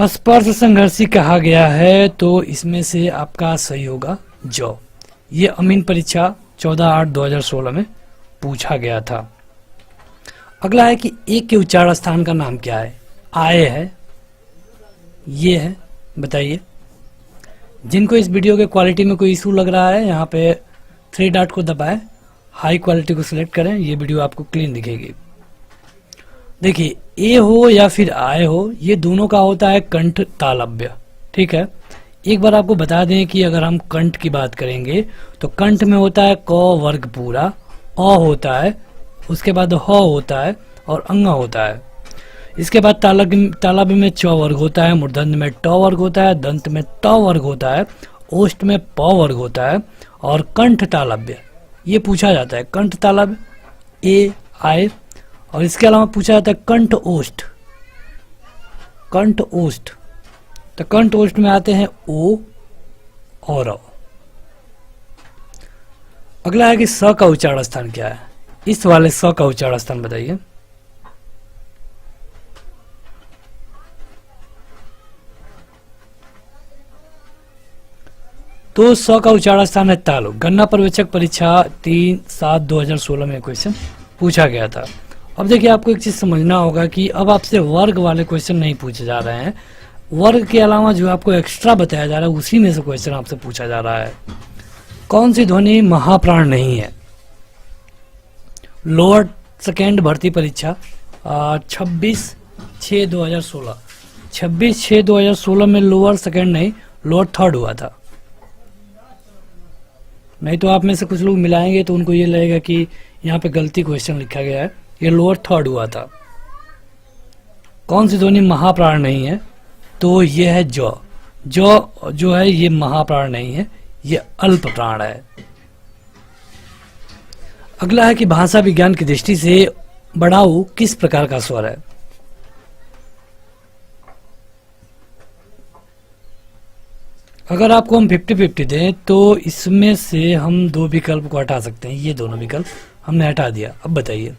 स्पर्श संघर्षी कहा गया है तो इसमें से आपका सही होगा जौ। ये अमीन परीक्षा 14/8/2016 में पूछा गया था। अगला है कि ए के उच्चारण स्थान का नाम क्या है? आए है, ये है, बताइए। जिनको इस वीडियो के क्वालिटी में कोई इशू लग रहा है यहाँ पे 3 डॉट को दबाएं, हाई क्वालिटी को सिलेक्ट करें, ये वीडियो आपको क्लीन दिखेगी। देखिए ए हो या फिर आए हो, ये दोनों का होता है कंठ तालव्य, ठीक है। एक बार आपको बता दें कि अगर हम कंठ की बात करेंगे तो कंठ में होता है क वर्ग पूरा, अ होता है, उसके बाद ह होता है और अंग होता है। इसके बाद तालव्य में च वर्ग होता है, मूर्धन्य में ट वर्ग होता है, दंत में त वर्ग होता है, ओष्ठ में प वर्ग होता है और कंठ तालव्य ये पूछा जाता है। कंठ तालव्य ए आए और इसके अलावा पूछा जाता है कंठ ओष्ठ। कंठ ओष्ठ तो कंठ ओष्ठ में आते हैं ओ और अ। अगला है कि स का उच्चारण स्थान क्या है? इस वाले स का उच्चारण स्थान बताइए। तो स का उच्चारण स्थान है तालु। गन्ना पर्यवेक्षक परीक्षा 3/7/2016 में क्वेश्चन पूछा गया था। अब देखिए आपको एक चीज समझना होगा कि अब आपसे वर्ग वाले क्वेश्चन नहीं पूछे जा रहे हैं, वर्ग के अलावा जो आपको एक्स्ट्रा बताया जा रहा है उसी में से क्वेश्चन आपसे पूछा जा रहा है। कौन सी ध्वनि महाप्राण नहीं है? लोअर सेकेंड भर्ती परीक्षा 26/6/2016 26/6/2016 में लोअर सेकेंड नहीं लोअर थर्ड हुआ था। नहीं तो आप में से कुछ लोग मिलाएंगे तो उनको ये लगेगा कि यहाँ पे गलती क्वेश्चन लिखा गया है, ये लोअर थर्ड हुआ था। कौन सी ध्वनि महाप्राण नहीं है? तो ये है जौ। जौ जो है ये महाप्राण नहीं है, ये अल्प प्राण है। अगला है कि भाषा विज्ञान की दृष्टि से बड़ाऊ किस प्रकार का स्वर है? अगर आपको हम 50-50 दें तो इसमें से हम 2 विकल्प को हटा सकते हैं, ये दोनों विकल्प हमने हटा दिया। अब बताइए।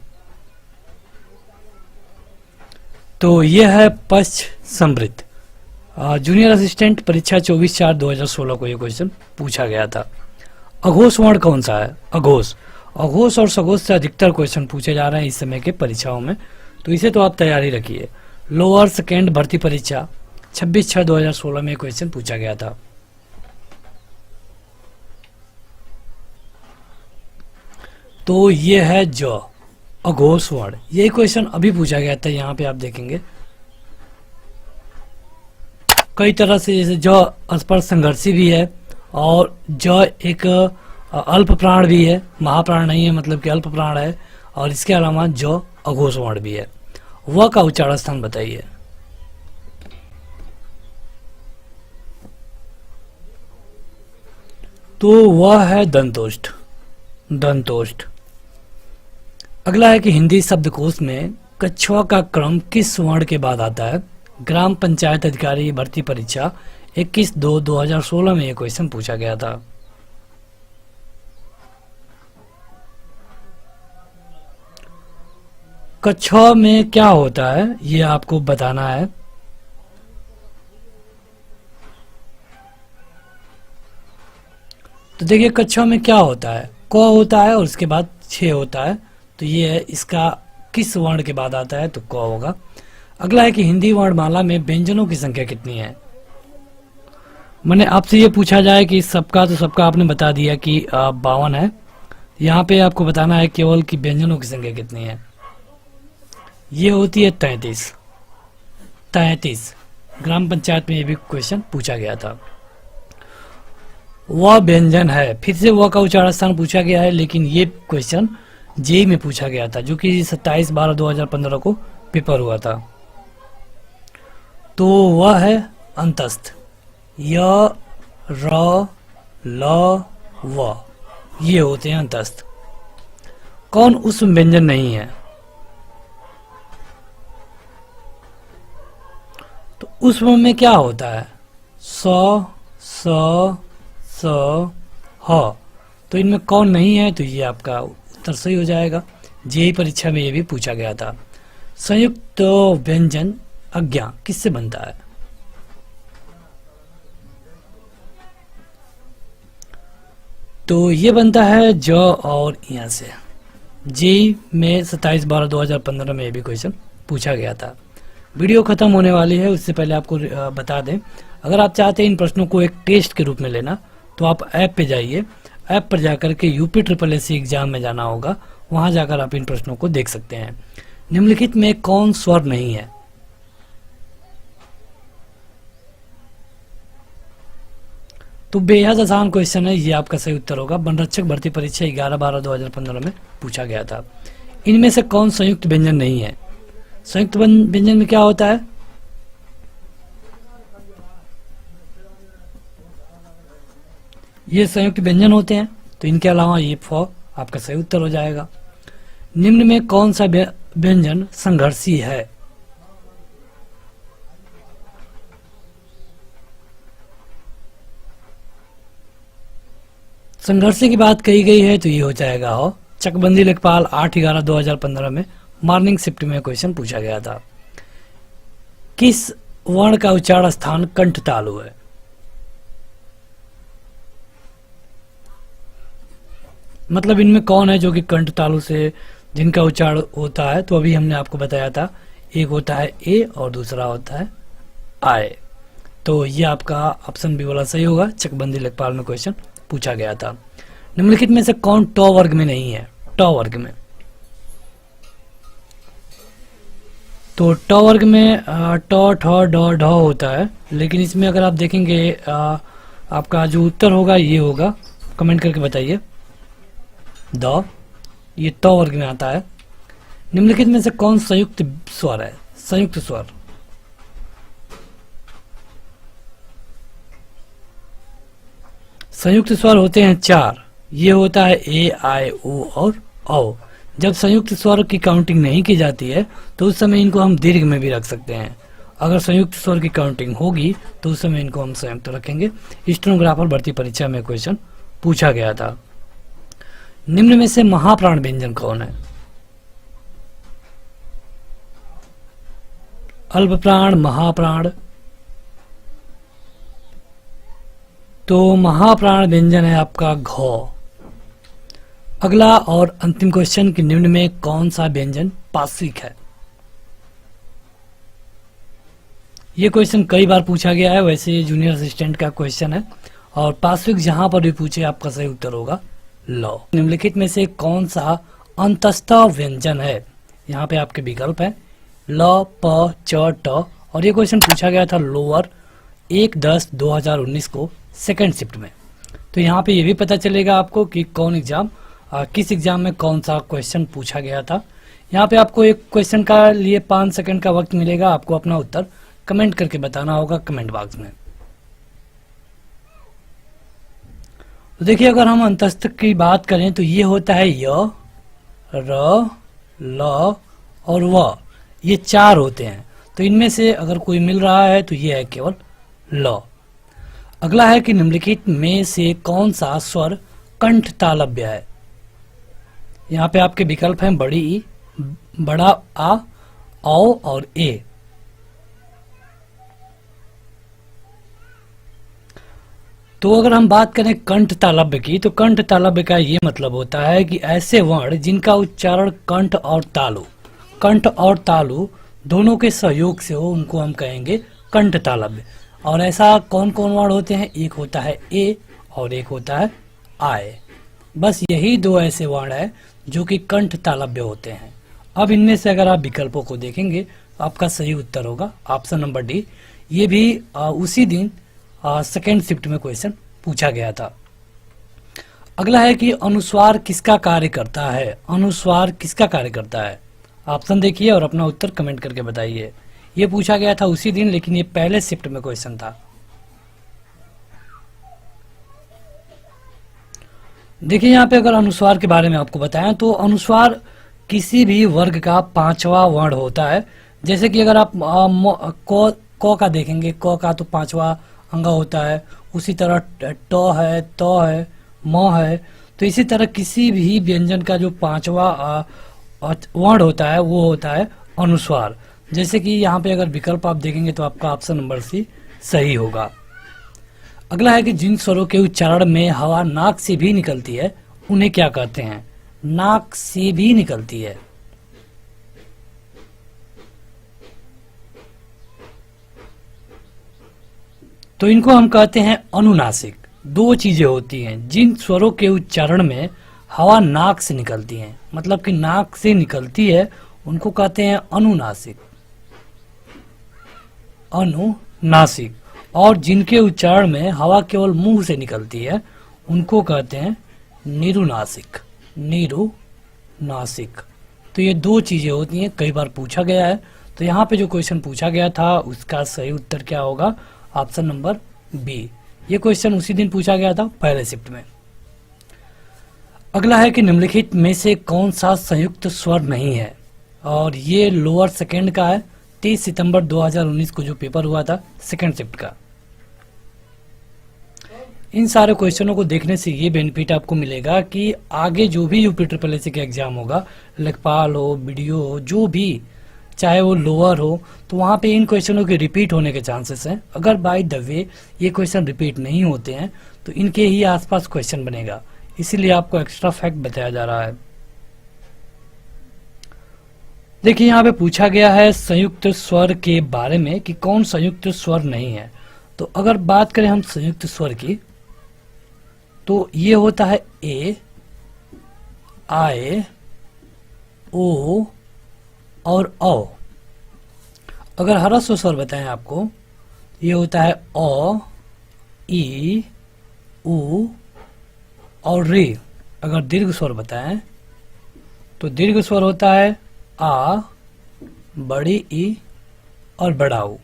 तो यह है पश्च समृद्ध। जूनियर असिस्टेंट परीक्षा 24/4/2016 को यह क्वेश्चन पूछा गया था। अघोष वर्ण कौन सा है? अघोष। अघोष और सघोष से अधिकतर क्वेश्चन पूछे जा रहे हैं इस समय के परीक्षाओं में, तो इसे तो आप तैयारी रखिए। लोअर सेकेंड भर्ती परीक्षा 26/6/2016 में क्वेश्चन पूछा गया था। तो ये है ज, अघोष वर्ण। यही क्वेश्चन अभी पूछा गया था, यहाँ पे आप देखेंगे कई तरह से, जैसे ज स्पर्श संघर्षी भी है और ज एक अल्प प्राण भी है, महाप्राण नहीं है, मतलब कि अल्प प्राण है, और इसके अलावा ज अघोष वर्ण भी है। व का उच्चारण स्थान बताइए। तो वह है दंतोष्ठ। दंतोष्ठ। अगला है कि हिंदी शब्दकोश में कछुआ का क्रम किस वर्ण के बाद आता है? ग्राम पंचायत अधिकारी भर्ती परीक्षा 21/2/2016 में यह क्वेश्चन पूछा गया था। कछुआ में क्या होता है ये आपको बताना है। तो देखिए कछुआ में क्या होता है, क होता है और उसके बाद छ होता है, तो ये है इसका किस वर्ण के बाद आता है, तो क होगा। अगला है कि हिंदी वर्णमाला में व्यंजनों की संख्या कितनी है? मैंने आपसे ये पूछा जाए कि सबका, तो सबका आपने बता दिया कि 52 है। यहाँ पे आपको बताना है केवल कि व्यंजनों की संख्या कितनी है। ये होती है 33। 33 ग्राम पंचायत में ये भी क्वेश्चन पूछा गया था। वह व्यंजन है, फिर से वह का उच्चारण स्थान पूछा गया है, लेकिन ये क्वेश्चन जेई में पूछा गया था जो कि 27/12/2015 को पेपर हुआ था। तो वह है अंतस्थ। य र ल व, ये होते हैं अंतस्थ। कौन उष्म व्यंजन नहीं है? तो उष्म में क्या होता है? स, स, स, ह। तो इनमें कौन नहीं है? तो ये आपका उत्तर सही हो जाएगा। जेईई परीक्षा में ये भी पूछा गया था। संयुक्त व्यंजन अज्ञा किससे बनता है? तो ये बनता है ज और यहाँ से। जेईई में 27/12/2015 में ये भी क्वेश्चन पूछा गया था। वीडियो खत्म होने वाली है, उससे पहले आपको बता दें, अगर आप चाहते हैं इन प्रश्नों को एक टेस्ट के रूप में लेना तो आप ऐप पे जाइए। ऐप पर जाकर के यूपी ट्रिपल एससी एग्जाम में जाना होगा, वहां जाकर आप इन प्रश्नों को देख सकते हैं। निम्नलिखित में कौन स्वर नहीं है? तो बेहद आसान क्वेश्चन है, ये आपका सही उत्तर होगा। वन रक्षक भर्ती परीक्षा 11/12/2015 में पूछा गया था। इनमें से कौन संयुक्त व्यंजन नहीं है? संयुक्त व्यंजन में क्या होता है? ये संयुक्त व्यंजन होते हैं, तो इनके अलावा ये फ आपका सही उत्तर हो जाएगा। निम्न में कौन सा व्यंजन संघर्षी है? संघर्ष की बात कही गई है तो ये हो जाएगा हो। चकबंदी लेखपाल 8/11/2015 में मॉर्निंग शिफ्ट में क्वेश्चन पूछा गया था। किस वर्ण का उच्चारण स्थान कंठ तालु है? मतलब इनमें कौन है जो कि कंठ तालु से जिनका उच्चारण होता है? तो अभी हमने आपको बताया था, एक होता है ए और दूसरा होता है आए। तो ये आपका ऑप्शन बी वाला सही होगा। चकबंदी लेखपाल में क्वेश्चन पूछा गया था। निम्नलिखित में से कौन ट वर्ग में नहीं है? ट वर्ग में, तो ट वर्ग में ट, ठ, ड, ढ होता है, लेकिन इसमें अगर आप देखेंगे आपका जो उत्तर होगा ये होगा, कमेंट करके बताइए। द, ये ट वर्ग में आता है। निम्नलिखित में से कौन संयुक्त स्वर है? संयुक्त स्वर, संयुक्त स्वर होते हैं 4। ये होता है ए, आई, ओ और औ। जब संयुक्त स्वर की काउंटिंग नहीं की जाती है तो उस समय इनको हम दीर्घ में भी रख सकते हैं। अगर संयुक्त स्वर की काउंटिंग होगी तो उस समय इनको हम संयुक्त रखेंगे। स्टेनोग्राफर भर्ती परीक्षा में क्वेश्चन पूछा गया था। निम्न में से महाप्राण व्यंजन कौन है? अल्पप्राण, महाप्राण। तो महाप्राण व्यंजन है आपका घ। अगला और अंतिम क्वेश्चन कि निम्न में कौन सा व्यंजन पार्श्विक है? ये क्वेश्चन कई बार पूछा गया है, वैसे ये जूनियर असिस्टेंट का क्वेश्चन है और पार्श्विक जहां पर भी पूछे आपका सही उत्तर होगा ल। निम्नलिखित में से कौन सा अंतस्थ व्यंजन है? यहाँ पे आपके विकल्प है ल, प, च, ट और ये क्वेश्चन पूछा गया था लोअर 1/10/2019 को सेकेंड शिफ्ट में। तो यहाँ पे ये भी पता चलेगा आपको कि कौन एग्जाम किस एग्जाम में कौन सा क्वेश्चन पूछा गया था। यहाँ पे आपको एक क्वेश्चन का लिए 5 सेकंड का वक्त मिलेगा, आपको अपना उत्तर कमेंट करके बताना होगा कमेंट बॉक्स में। तो देखिए, अगर हम अंतस्थ की बात करें तो ये होता है य, र, ल और व। ये 4 होते हैं, तो इनमें से अगर कोई मिल रहा है तो ये है केवल ल। अगला है कि निम्नलिखित में से कौन सा स्वर कंठ तालव्य है? यहाँ पे आपके विकल्प हैं बड़ी ई, बड़ा आ, औ और ए। तो अगर हम बात करें कंठ तालव्य की, तो कंठ तालव्य का ये मतलब होता है कि ऐसे वर्ण जिनका उच्चारण कंठ और तालु, कंठ और तालु दोनों के सहयोग से हो, उनको हम कहेंगे कंठ तालव्य। और ऐसा कौन कौन वर्ण होते हैं? एक होता है ए और एक होता है आए। बस यही 2 ऐसे वर्ण है जो कि कंठ तालव्य होते हैं। अब इनमें से अगर आप विकल्पों को देखेंगे आपका सही उत्तर होगा ऑप्शन नंबर डी। ये भी उसी दिन सेकेंड शिफ्ट में क्वेश्चन पूछा गया था। अगला है कि अनुस्वार किसका कार्य करता है? अनुस्वार किसका कार्य करता है? ऑप्शन देखिए और अपना उत्तर कमेंट करके बताइए। ये पूछा गया था उसी दिन, लेकिन ये पहले शिफ्ट में क्वेश्चन था। देखिए यहाँ पे अगर अनुस्वार के बारे में आपको बताएं तो अनुस्वार किसी भी वर्ग का पांचवा वर्ण होता है। जैसे कि अगर आप क का देखेंगे, क का तो पांचवा अंगा होता है। उसी तरह ट है, त है, म है। तो इसी तरह किसी भी व्यंजन का जो पांचवा वर्ण होता है वो होता है अनुस्वार। जैसे कि यहाँ पे अगर विकल्प आप देखेंगे तो आपका ऑप्शन नंबर सी सही होगा। अगला है कि जिन स्वरों के उच्चारण में हवा नाक से भी निकलती है उन्हें क्या कहते हैं? नाक से भी निकलती है। तो इनको हम कहते हैं अनुनासिक। दो चीजें होती हैं, जिन स्वरों के उच्चारण में हवा नाक से निकलती है, मतलब कि नाक से निकलती है, उनको कहते हैं अनुनासिक। अनुनासिक। और जिनके उच्चारण में हवा केवल मुंह से निकलती है उनको कहते हैं निरुनासिक। निरुनासिक। तो ये दो चीजें होती हैं, कई बार पूछा गया है। तो यहाँ पे जो क्वेश्चन पूछा गया था उसका सही उत्तर क्या होगा? Option number B. ये क्वेश्चन उसी दिन पूछा गया था, पहले शिफ्ट में। अगला है कि निम्नलिखित में से कौन सा संयुक्त स्वर नहीं है? और ये लोअर सेकेंड का है, 30 सितंबर 2019 को जो पेपर हुआ था सेकेंड शिफ्ट का। इन सारे क्वेश्चनों को देखने से ये बेनिफिट आपको मिलेगा कि आगे जो भी यूपी ट्रिपल एससी का एग्जाम होगा, लेखपाल हो, बीडीओ हो, जो भी, चाहे वो लोअर हो, तो वहाँ पे इन क्वेश्चनों के रिपीट होने के चांसेस हैं। अगर बाय द वे ये क्वेश्चन रिपीट नहीं होते हैं तो इनके ही आसपास क्वेश्चन बनेगा, इसीलिए आपको एक्स्ट्रा फैक्ट बताया जा रहा है। देखिए यहाँ पे पूछा गया है संयुक्त स्वर के बारे में कि कौन संयुक्त स्वर नहीं है। तो अगर बात करें हम संयुक्त स्वर की, तो ये होता है ए, आए, ओ और औ। अगर ह्रस्व स्वर बताएं आपको, ये होता है अ, ई, उ और रे। अगर दीर्घ स्वर बताएं तो दीर्घ स्वर होता है आ, बड़ी ई और बड़ा ऊ।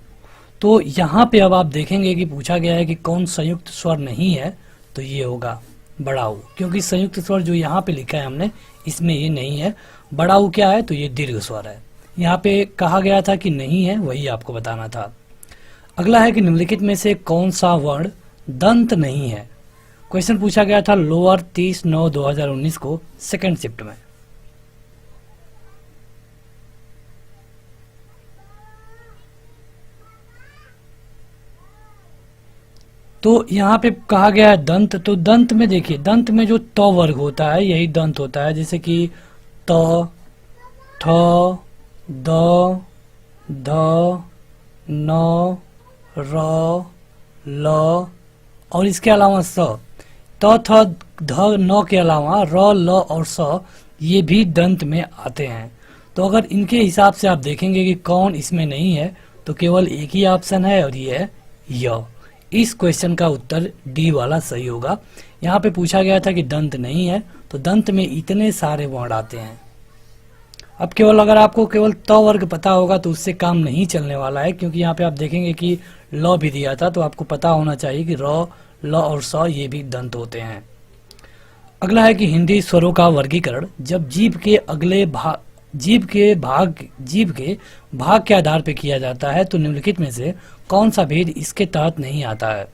तो यहाँ पे अब आप देखेंगे कि पूछा गया है कि कौन संयुक्त स्वर नहीं है, तो ये होगा बड़ा ऊ, क्योंकि संयुक्त स्वर जो यहाँ पे लिखा है हमने इसमें ये नहीं है। बड़ा ऊ क्या है? तो ये दीर्घ स्वर है। यहाँ पे कहा गया था कि नहीं है, वही आपको बताना था। अगला है कि निम्नलिखित में से कौन सा वर्ण दंत नहीं है? क्वेश्चन पूछा गया था लोअर 30/9/2019 को सेकेंड शिफ्ट में। तो यहाँ पे कहा गया है दंत। तो दंत में देखिए, दंत में जो त वर्ग होता है यही दंत होता है। जैसे कि त, थ, द, ध, न, र, ल और इसके अलावा स। त, थ, ध, न के अलावा र, ल और स ये भी दंत में आते हैं। तो अगर इनके हिसाब से आप देखेंगे कि कौन इसमें नहीं है, तो केवल एक ही ऑप्शन है और ये है य। इस क्वेश्चन का उत्तर डी वाला सही होगा। यहाँ पे पूछा गया था कि दंत नहीं है, तो दंत में इतने सारे वर्ण आते हैं। अब केवल अगर आपको केवल त वर्ग पता होगा तो उससे काम नहीं चलने वाला है, क्योंकि यहाँ पे आप देखेंगे कि ल भी दिया था, तो आपको पता होना चाहिए कि र, ल और स ये भी दंत होते हैं। अगला है कि हिंदी स्वरों का वर्गीकरण जब जीभ के भाग के आधार पर किया जाता है तो निम्नलिखित में से कौन सा भेद इसके तहत नहीं आता है?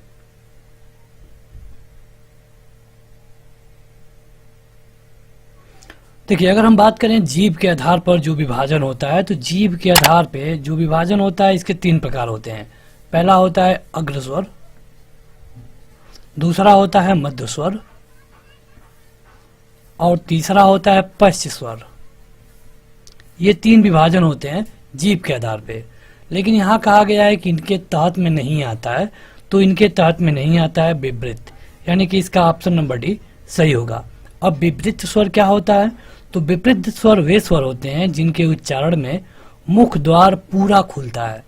देखिए अगर हम बात करें जीभ के आधार पर जो विभाजन होता है, तो जीभ के आधार पे जो विभाजन होता है इसके तीन प्रकार होते हैं। पहला होता है अग्रस्वर, दूसरा होता है मध्य स्वर और तीसरा होता है पश्च स्वर। ये तीन विभाजन होते हैं जीभ के आधार पे। लेकिन यहाँ कहा गया है कि इनके तहत में नहीं आता है, तो इनके तहत में नहीं आता है विवृत, यानी कि इसका ऑप्शन नंबर डी सही होगा। अब विपरीत स्वर क्या होता है? तो विपरीत स्वर वे स्वर होते हैं जिनके उच्चारण में मुख द्वार पूरा खुलता है।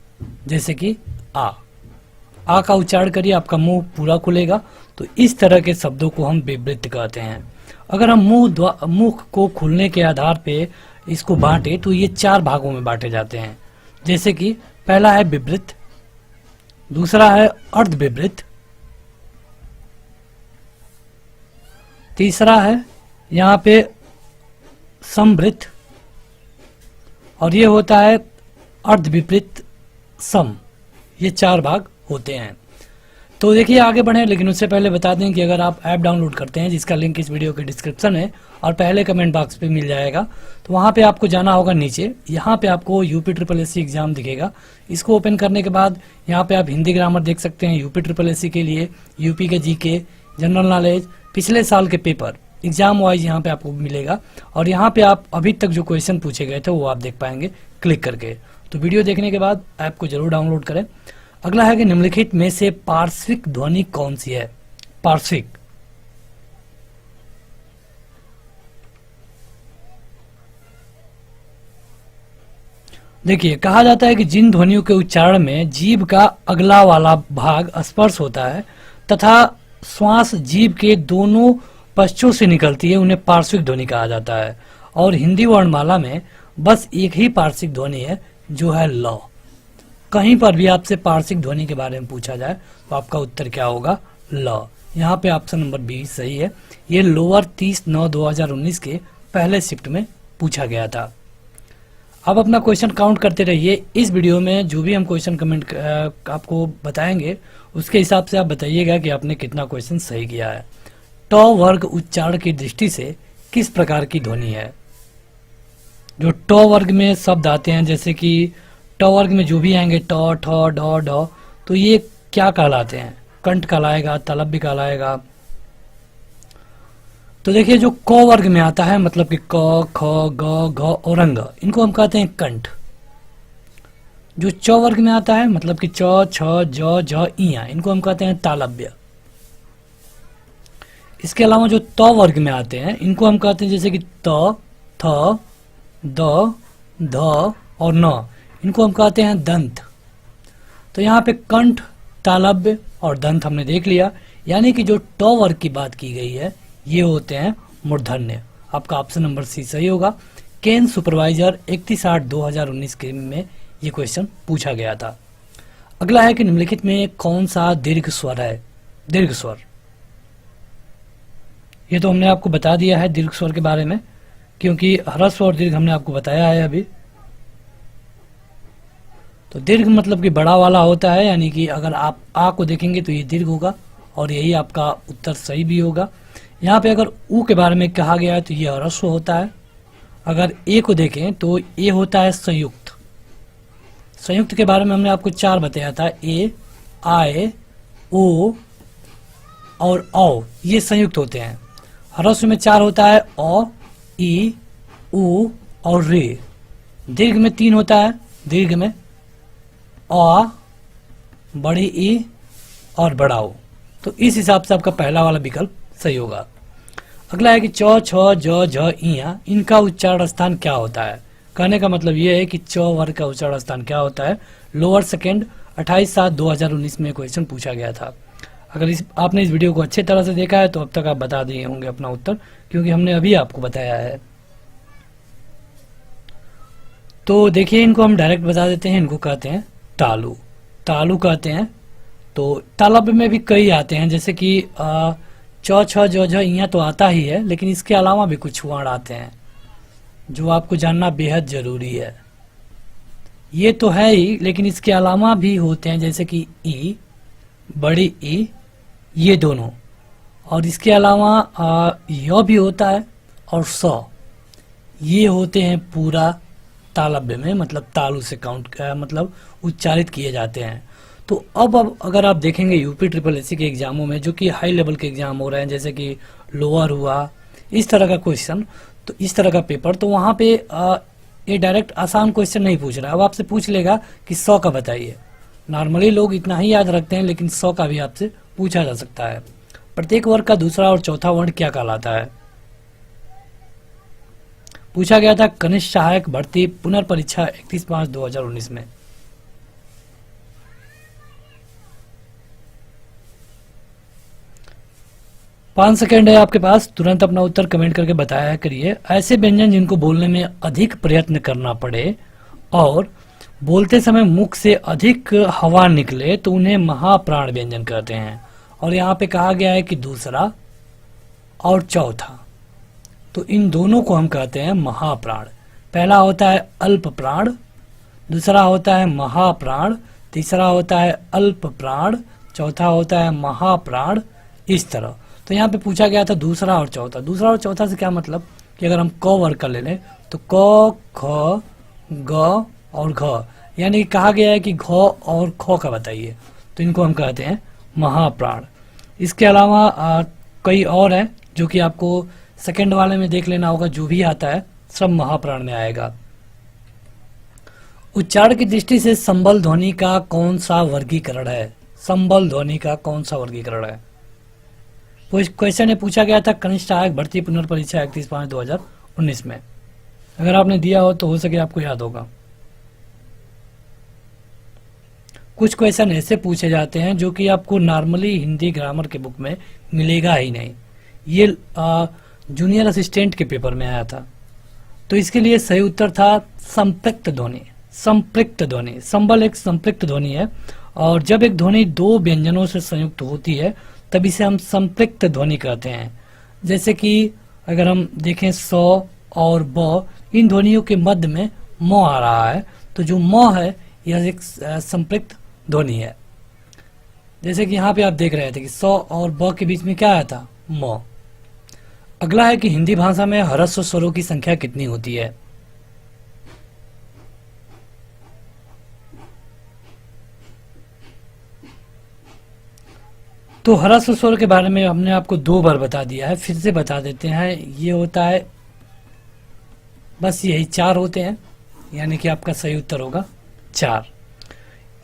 जैसे कि आ का उच्चारण करिए, आपका मुंह पूरा खुलेगा, तो इस तरह के शब्दों को हम विवृत कहते हैं। अगर हम मुख को खुलने के आधार पे इसको बांटे तो ये चार भागों में बांटे जाते हैं। जैसे कि पहला है विवृत, दूसरा है अर्ध विवृत, तीसरा है यहाँ पे समवृत्त, और ये होता है अर्ध विपरीत सम। ये 4 भाग होते हैं। तो देखिए आगे बढ़े, लेकिन उससे पहले बता दें कि अगर आप ऐप डाउनलोड करते हैं, जिसका लिंक इस वीडियो के डिस्क्रिप्शन में और पहले कमेंट बॉक्स पे मिल जाएगा, तो वहाँ पे आपको जाना होगा नीचे। यहाँ पे आपको UPSSC एग्जाम दिखेगा। इसको ओपन करने के बाद यहाँ पे आप हिंदी ग्रामर देख सकते हैं UPSSC के लिए, यूपी के जीके, जनरल नॉलेज, पिछले साल के पेपर एग्जाम वाइज यहाँ पे आपको मिलेगा। और यहाँ पे आप अभी तक जो क्वेश्चन पूछे गए थे वो आप देख पाएंगे क्लिक करके। तो वीडियो देखने के बाद ऐप को जरूर डाउनलोड करें। अगला है कि निम्नलिखित में से पार्श्विक ध्वनि कौन सी है? पार्श्विक, देखिए कहा जाता है कि जिन ध्वनियों के उच्चारण में जीभ का अगला वाला भाग स्पर्श होता है तथा श्वास जीभ के दोनों पश्चों से निकलती है, उन्हें पार्श्विक ध्वनि कहा जाता है। और हिंदी वर्णमाला में बस एक ही पार्श्विक ध्वनि है, जो है ल। कहीं पर भी आपसे पार्श्विक ध्वनि के बारे में पूछा जाए तो आपका उत्तर क्या होगा? ल। यहाँ पे ऑप्शन नंबर बी सही है। ये लोअर 30/9/2019 के पहले शिफ्ट में पूछा गया था। अब अपना क्वेश्चन काउंट करते रहिए। इस वीडियो में जो भी हम क्वेश्चन कमेंट आपको बताएंगे, उसके हिसाब से आप बताइएगा कि आपने कितना क्वेश्चन सही किया है। ट वर्ग उच्चारण की दृष्टि से किस प्रकार की ध्वनि है? जो ट वर्ग में शब्द आते हैं, जैसे कि ट वर्ग में जो भी आएंगे ट, ठ, ड, ढ, तो ये क्या कहलाते हैं? कंठ कहलाएगा, तालब भी कहलाएगा। तो देखिए जो क वर्ग में आता है, मतलब कि क, ख, ग, घ और अंग, इनको हम कहते हैं कंठ। जो च वर्ग में आता है, मतलब कि च, छ, ज, झ, इया, इनको हम कहते हैं तालव्य। इसके अलावा जो त वर्ग में आते हैं, इनको हम कहते हैं जैसे कि त, थ, द, ध और न, इनको हम कहते हैं दंत। तो यहाँ पे कंठ, तालव्य और दंत हमने देख लिया। यानी कि जो ट वर्ग की बात की गई है, ये होते हैं मूर्धन्य। आपका ऑप्शन नंबर सी सही होगा। केन सुपरवाइजर 31/8/2019 के में ये क्वेश्चन पूछा गया था। अगला है कि निम्नलिखित में कौन सा दीर्घ स्वर है? दीर्घ स्वर, ये तो हमने आपको बता दिया है दीर्घ स्वर के बारे में, क्योंकि ह्रस्व और दीर्घ हमने आपको बताया है अभी। तो दीर्घ मतलब कि बड़ा वाला होता है, यानी कि अगर आप आ को देखेंगे तो ये दीर्घ होगा, और यही आपका उत्तर सही भी होगा। यहाँ पे अगर ऊ के बारे में कहा गया है तो ये ह्रस्व होता है। अगर ए को देखें तो ये होता है संयुक्त। संयुक्त के बारे में हमने आपको 4 बताया था, ए, आए, ओ और औ, ये संयुक्त होते हैं। ह्रस्व में 4 होता है, औ, ई, उ और रे। दीर्घ में 3 होता है, दीर्घ में अ, बड़ी ई और बड़ा ओ। तो इस हिसाब से आपका पहला वाला विकल्प सही होगा। अगला है कि च, छ, ज, झ, इया, इनका उच्चारण स्थान क्या होता है? कहने का मतलब ये है कि च वर्ग का उच्चारण स्थान क्या होता है। लोअर सेकेंड 28/7/2019 में क्वेश्चन पूछा गया था। अगर आपने इस वीडियो को अच्छे तरह से देखा है तो अब तक आप बता दिए होंगे अपना उत्तर, क्योंकि हमने अभी आपको बताया है। तो देखिए इनको हम डायरेक्ट बता देते हैं। इनको कहते हैं तालु, तालु कहते हैं। तो तालव्य में भी कई आते हैं, जैसे कि च, छ, ज, झ, इया तो आता ही है, लेकिन इसके अलावा भी कुछ वर्ण आते हैं जो आपको जानना बेहद जरूरी है। ये तो है ही, लेकिन इसके अलावा भी होते हैं, जैसे कि ई, बड़ी ई, ये दोनों, और इसके अलावा य भी होता है, और स, ये होते हैं पूरा तालव्य में, मतलब तालु से काउंट मतलब उच्चारित किए जाते हैं। तो अब अगर आप देखेंगे UPSSC के एग्जामों में, जो कि हाई लेवल के एग्जाम हो रहे हैं, जैसे कि लोअर हुआ, इस तरह का क्वेश्चन, तो इस तरह का पेपर, तो वहाँ पे ये डायरेक्ट आसान क्वेश्चन नहीं पूछ रहा है। अब आपसे पूछ लेगा कि 100 का बताइए। नॉर्मली लोग इतना ही याद रखते हैं, लेकिन 100 का भी आपसे पूछा जा सकता है। प्रत्येक वर्ग का दूसरा और चौथा वर्ण क्या कहलाता है? पूछा गया था कनिष्ठ सहायक भर्ती पुनर्परीक्षा 31/5/2019 में। पाँच सेकेंड है आपके पास, तुरंत अपना उत्तर कमेंट करके बताया करिए। ऐसे व्यंजन जिनको बोलने में अधिक प्रयत्न करना पड़े और बोलते समय मुख से अधिक हवा निकले तो उन्हें महाप्राण व्यंजन कहते हैं। और यहाँ पे कहा गया है कि दूसरा और चौथा, तो इन दोनों को हम कहते हैं महाप्राण। पहला होता है अल्प प्राण, दूसरा होता है महाप्राण, तीसरा होता है अल्प प्राण, चौथा होता है महाप्राण, इस तरह। तो यहाँ पे पूछा गया था दूसरा और चौथा। दूसरा और चौथा से क्या मतलब कि अगर हम क वर्ग का ले लें तो क, ख, ग और घ, यानी कहा गया है कि घ और ख का बताइए, तो इनको हम कहते हैं महाप्राण। इसके अलावा कई और हैं जो कि आपको सेकंड वाले में देख लेना होगा, जो भी आता है सब महाप्राण में आएगा। उच्चारण की दृष्टि से संबल ध्वनि का कौन सा वर्गीकरण है? संबल ध्वनि का कौन सा वर्गीकरण है? तो इस क्वेश्चन ने पूछा गया था कनिष्ठ सहायक भर्ती पुनर्परीक्षा 31/5/2019 में। अगर आपने दिया हो सके आपको याद होगा। कुछ क्वेश्चन ऐसे पूछे जाते हैं जो कि आपको नॉर्मली हिंदी ग्रामर के बुक में मिलेगा ही नहीं। ये जूनियर असिस्टेंट के पेपर में आया था। तो इसके लिए सही उत्तर था संपृक्त ध्वनि। संपृक्त ध्वनि, संबल एक संपृक्त ध्वनि है, और जब एक ध्वनि दो व्यंजनों से संयुक्त होती है तब इसे हम संपृक्त ध्वनि कहते हैं। जैसे कि अगर हम देखें सौ और ब, इन ध्वनियों के मध्य में म आ रहा है, तो जो म है यह एक संपृक्त ध्वनि है। जैसे कि यहाँ पे आप देख रहे थे कि सौ और ब के बीच में क्या आया था? म। अगला है कि हिंदी भाषा में ह्रस्व स्वरों की संख्या कितनी होती है? तो ह्रस्व स्वर के बारे में हमने आपको 2 बार बता दिया है, फिर से बता देते हैं। ये होता है, बस यही 4 होते हैं, यानी कि आपका सही उत्तर होगा 4।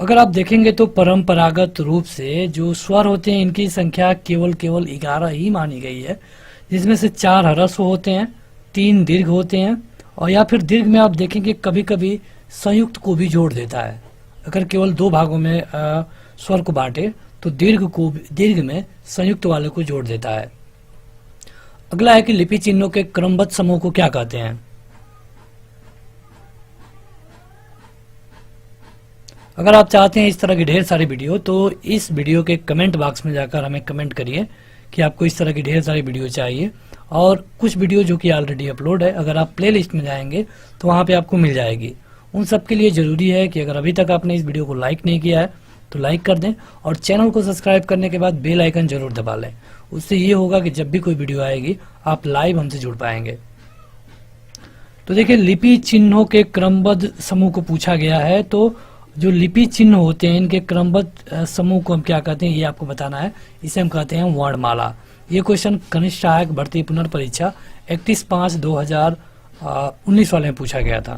अगर आप देखेंगे तो परंपरागत रूप से जो स्वर होते हैं इनकी संख्या केवल 11 ही मानी गई है, जिसमें से 4 ह्रस्व होते हैं, 3 दीर्घ होते हैं, और या फिर दीर्घ में आप देखेंगे कभी कभी संयुक्त को भी जोड़ देता है। अगर केवल 2 भागों में स्वर को बांटे तो दीर्घ में संयुक्त वाले को जोड़ देता है। अगला है कि लिपि चिन्हों के क्रमबद्ध समूह को क्या कहते हैं? अगर आप चाहते हैं इस तरह की ढेर सारी वीडियो, तो इस वीडियो के कमेंट बॉक्स में जाकर हमें कमेंट करिए कि आपको इस तरह की ढेर सारी वीडियो चाहिए। और कुछ वीडियो जो कि ऑलरेडी अपलोड है, अगर आप प्ले लिस्ट में जाएंगे तो वहाँ पे आपको मिल जाएगी। उन सब के लिए ज़रूरी है कि अगर अभी तक आपने इस वीडियो को लाइक नहीं किया है तो लाइक कर दें, और चैनल को सब्सक्राइब करने के बाद बेल आइकन जरूर दबा लें। उससे ये होगा कि जब भी कोई वीडियो आएगी आप लाइव हमसे जुड़ पाएंगे। तो देखिए, लिपि चिन्हों के क्रमबद्ध समूह को पूछा गया है। तो जो लिपि चिन्ह होते हैं इनके क्रमबद्ध समूह को हम क्या कहते हैं ये आपको बताना है। इसे हम कहते हैं वर्णमाला। ये क्वेश्चन कनिष्ठ सहायक भर्ती पुनर्परीक्षा 31/5/2019 वाले में पूछा गया था।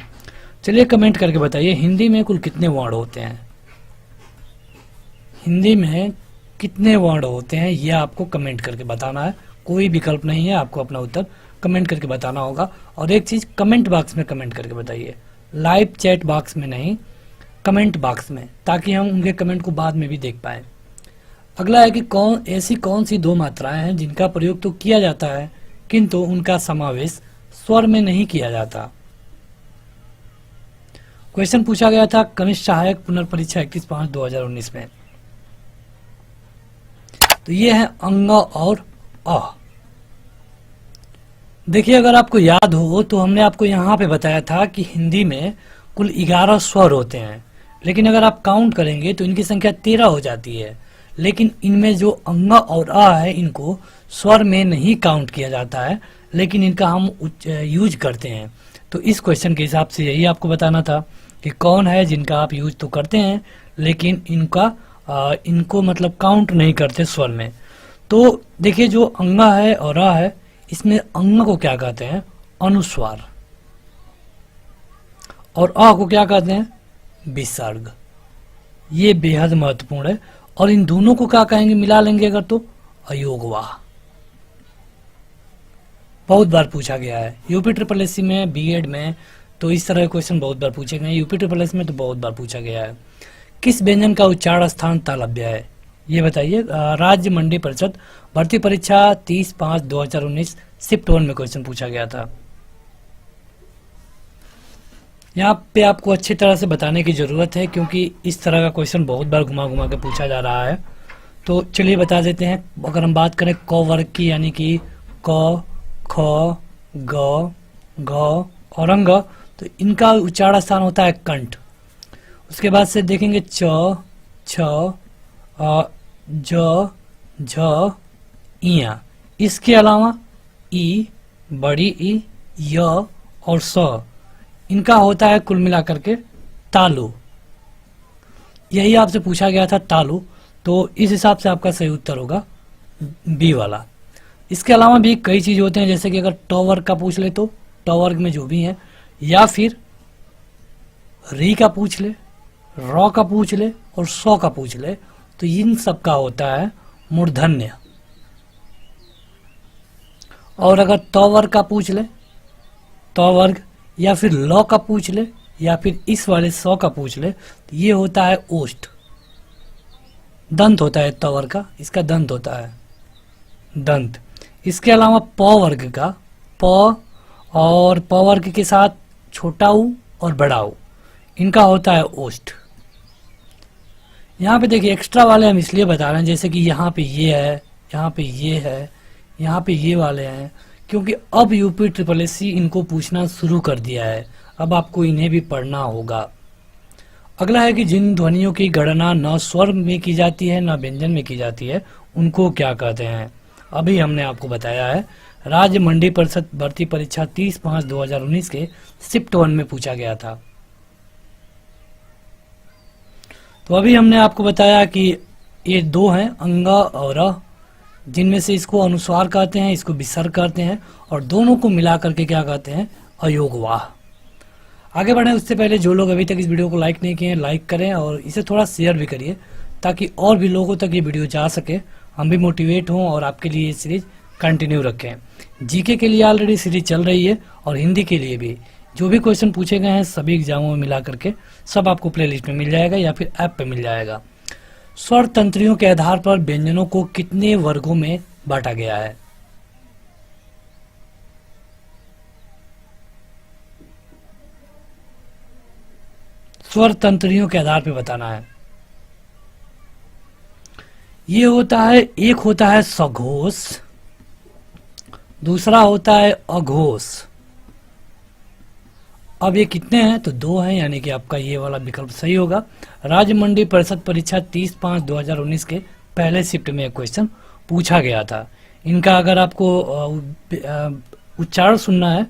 चलिए कमेंट करके बताइए, हिंदी में कुल कितने वर्ण होते हैं? हिंदी में कितने वर्ण होते हैं ये आपको कमेंट करके बताना है। कोई विकल्प नहीं है, आपको अपना उत्तर कमेंट करके बताना होगा। और एक चीज, कमेंट बॉक्स में कमेंट करके बताइए, लाइव चैट बॉक्स में नहीं, कमेंट बॉक्स में, ताकि हम उनके कमेंट को बाद में भी देख पाए। अगला है कि ऐसी कौन सी 2 मात्राएं हैं जिनका प्रयोग तो किया जाता है किंतु उनका समावेश स्वर में नहीं किया जाता? क्वेश्चन पूछा गया था कनिष्ठ सहायक पुनर्परीक्षा 31/5/2019 में। तो ये है अंग और अ। देखिए, अगर आपको याद हो तो हमने आपको यहाँ पे बताया था कि हिंदी में कुल 11 स्वर होते हैं, लेकिन अगर आप काउंट करेंगे तो इनकी संख्या 13 हो जाती है। लेकिन इनमें जो अंग और अ है इनको स्वर में नहीं काउंट किया जाता है, लेकिन इनका हम यूज करते हैं। तो इस क्वेश्चन के हिसाब से यही आपको बताना था कि कौन है जिनका आप यूज तो करते हैं लेकिन इनको मतलब काउंट नहीं करते स्वर में। तो देखिए, जो अंगा है और अ है, इसमें अंग को क्या कहते हैं? अनुस्वार। और अ को क्या कहते हैं? विसर्ग। ये बेहद महत्वपूर्ण है। और इन दोनों को क्या कहेंगे मिला लेंगे अगर, तो अयोगवाह। बहुत बार पूछा गया है यूपी SSS में, बीएड में, तो इस तरह के क्वेश्चन बहुत बार पूछे गए। यूपी SSS में तो बहुत बार पूछा गया है। किस व्यंजन का उच्चारण स्थान तालव्य है? ये बताइए। राज्य मंडी परिषद भर्ती परीक्षा 30/5/2019 शिफ्ट 1 में क्वेश्चन पूछा गया था। यहाँ पे आपको अच्छी तरह से बताने की जरूरत है, क्योंकि इस तरह का क्वेश्चन बहुत बार घुमा घुमा के पूछा जा रहा है। तो चलिए बता देते हैं। अगर हम बात करें क वर्ग की, यानी कि क, ख, ग, घ और अंग, तो इनका उच्चारण स्थान होता है कंठ। उसके बाद से देखेंगे च, छ, ज, झ, इया। इसके अलावा ई, बड़ी ई, य और स, इनका होता है कुल मिलाकर के तालु। यही आपसे पूछा गया था तालु, तो इस हिसाब से आपका सही उत्तर होगा बी वाला। इसके अलावा भी कई चीज होते हैं, जैसे कि अगर ट वर्ग का पूछ ले तो ट वर्ग में जो भी है, या फिर री का पूछ ले, र का पूछ ले और सौ का पूछ ले, तो इन सब का होता है मूर्धन्य। और अगर त वर्ग का पूछ ले, त वर्ग, या फिर ल का पूछ ले, या फिर इस वाले सौ का पूछ ले, तो ये होता है ओष्ठ। दंत होता है त वर्ग का, इसका दंत होता है दंत। इसके अलावा प वर्ग का, प और प वर्ग के साथ छोटा ऊ और बड़ा ऊ, इनका होता है ओष्ठ। यहाँ पे देखिए एक्स्ट्रा वाले हम इसलिए बता रहे हैं, जैसे कि यहाँ पे ये है, यहाँ पे ये है, यहाँ पे ये वाले हैं, क्योंकि अब यूपी SSS इनको पूछना शुरू कर दिया है, अब आपको इन्हें भी पढ़ना होगा। अगला है कि जिन ध्वनियों की गणना न स्वर में की जाती है न व्यंजन में की जाती है, उनको क्या कहते हैं। अभी हमने आपको बताया है, राज्य मंडी परिषद भर्ती परीक्षा 30/5/2019 के शिफ्ट 1 में पूछा गया था। तो अभी हमने आपको बताया कि ये दो हैं, अंग और अ, जिनमें से इसको अनुस्वार कहते हैं, इसको विसर्ग कहते हैं, और दोनों को मिला करके क्या कहते हैं, अयोगवाह। आगे बढ़े उससे पहले जो लोग अभी तक इस वीडियो को लाइक नहीं किए हैं, लाइक करें और इसे थोड़ा शेयर भी करिए, ताकि और भी लोगों तक ये वीडियो जा सके, हम भी मोटिवेट हों और आपके लिए ये सीरीज कंटिन्यू रखें। जीके के लिए ऑलरेडी सीरीज चल रही है और हिंदी के लिए भी जो भी क्वेश्चन पूछे गए हैं सभी एग्जामों में मिला करके सब आपको प्लेलिस्ट में मिल जाएगा या फिर ऐप पे मिल जाएगा। स्वर तंत्रियों के आधार पर व्यंजनों को कितने वर्गों में बांटा गया है। स्वर तंत्रियों के आधार पे बताना है। ये होता है, एक होता है सघोष, दूसरा होता है अघोष। अब ये कितने हैं, तो दो हैं, यानी कि आपका ये वाला विकल्प सही होगा। राज्य मंडी परिषद परीक्षा 30/5/2019 के पहले शिफ्ट में एक क्वेश्चन पूछा गया था। इनका अगर आपको उच्चारण सुनना है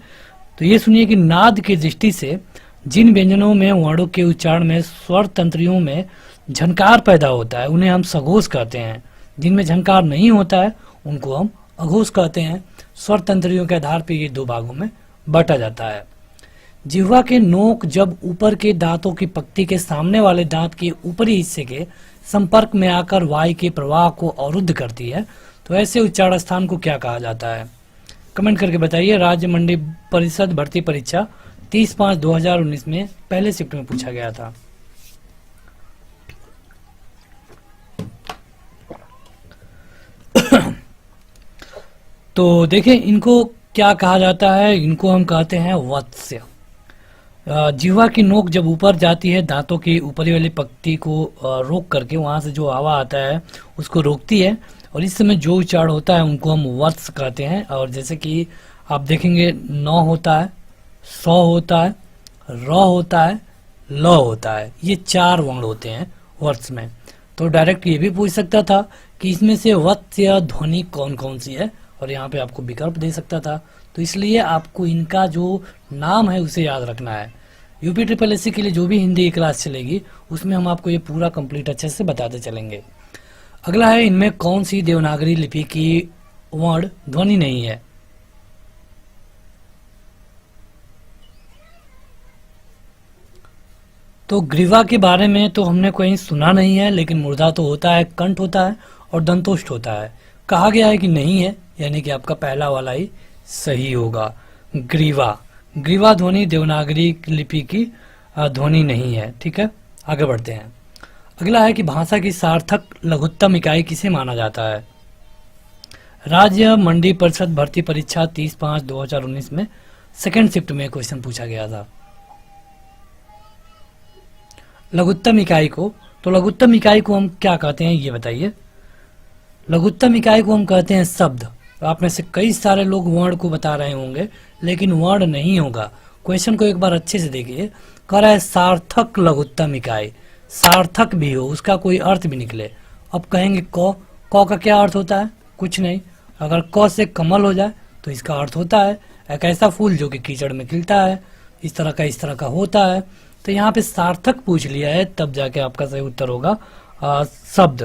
तो ये सुनिए कि नाद की दृष्टि से जिन व्यंजनों में वर्णों के उच्चारण में स्वर तंत्रियों में झनकार पैदा होता है उन्हें हम सघोष कहते हैं। जिनमें झनकार नहीं होता है उनको हम अघोष कहते हैं। स्वर तंत्रियों के आधार पर ये दो भागों में बांटा जाता है। जिह्वा के नोक जब ऊपर के दांतों की पक्ति के सामने वाले दांत के ऊपरी हिस्से के संपर्क में आकर वायु के प्रवाह को अवरुद्ध करती है, तो ऐसे उच्चारण स्थान को क्या कहा जाता है। कमेंट करके बताइए। राज्य मंडी परिषद भर्ती परीक्षा 30/5/2019 में पहले शिफ्ट में पूछा गया था। तो देखिए इनको क्या कहा जाता है, इनको हम कहते हैं वत्स्य। जिह्वा की नोक जब ऊपर जाती है दांतों की ऊपरी वाली पक्ति को रोक करके वहां से जो हवा आता है उसको रोकती है, और इस समय जो उच्चारण होता है उनको हम वत्स कहते हैं। और जैसे कि आप देखेंगे न होता है, स होता है, र होता है, ल होता है, ये चार वर्ण होते हैं वर्ड्स में। तो डायरेक्ट ये भी पूछ सकता था कि इसमें से वत्स्य ध्वनि कौन कौन सी है, और यहाँ पे आपको विकल्प दे सकता था। तो इसलिए आपको इनका जो नाम है उसे याद रखना है। यूपी SSS के लिए जो भी हिंदी की क्लास चलेगी उसमें हम आपको ये पूरा कंप्लीट अच्छे से बताते चलेंगे। अगला है, इनमें कौन सी देवनागरी लिपि की वर्ण ध्वनि नहीं है। तो ग्रीवा के बारे में तो हमने कहीं सुना नहीं है, लेकिन मूर्धा तो होता है, कंठ होता है और दंतोष्ठ होता है। कहा गया है कि नहीं है, यानी कि आपका पहला वाला ही सही होगा। ग्रीवा, ग्रीवा ध्वनि देवनागरी लिपि की ध्वनि नहीं है। ठीक है, आगे बढ़ते हैं। अगला है कि भाषा की सार्थक लघुत्तम इकाई किसे माना जाता है। राज्य मंडी परिषद भर्ती परीक्षा 30/5/2019 में सेकेंड शिफ्ट में क्वेश्चन पूछा गया था। लघुत्तम इकाई को, तो लघुत्तम इकाई को हम क्या कहते हैं ये बताइए। लघुत्तम इकाई को हम कहते हैं शब्द, तो आप में से कई सारे लोग वर्ण को बता रहे होंगे, लेकिन वर्ण नहीं होगा। क्वेश्चन को एक बार अच्छे से देखिए। कह रहा है सार्थक लघुत्तम इकाई, सार्थक भी हो, उसका कोई अर्थ भी निकले। अब कहेंगे क का क्या अर्थ होता है? कुछ नहीं। अगर क से कमल हो जाए तो इसका अर्थ होता है एक ऐसा फूल जो कि कीचड़ में खिलता है, इस तरह का होता है। तो यहाँ पे सार्थक पूछ लिया है, तब जाके आपका सही उत्तर होगा शब्द।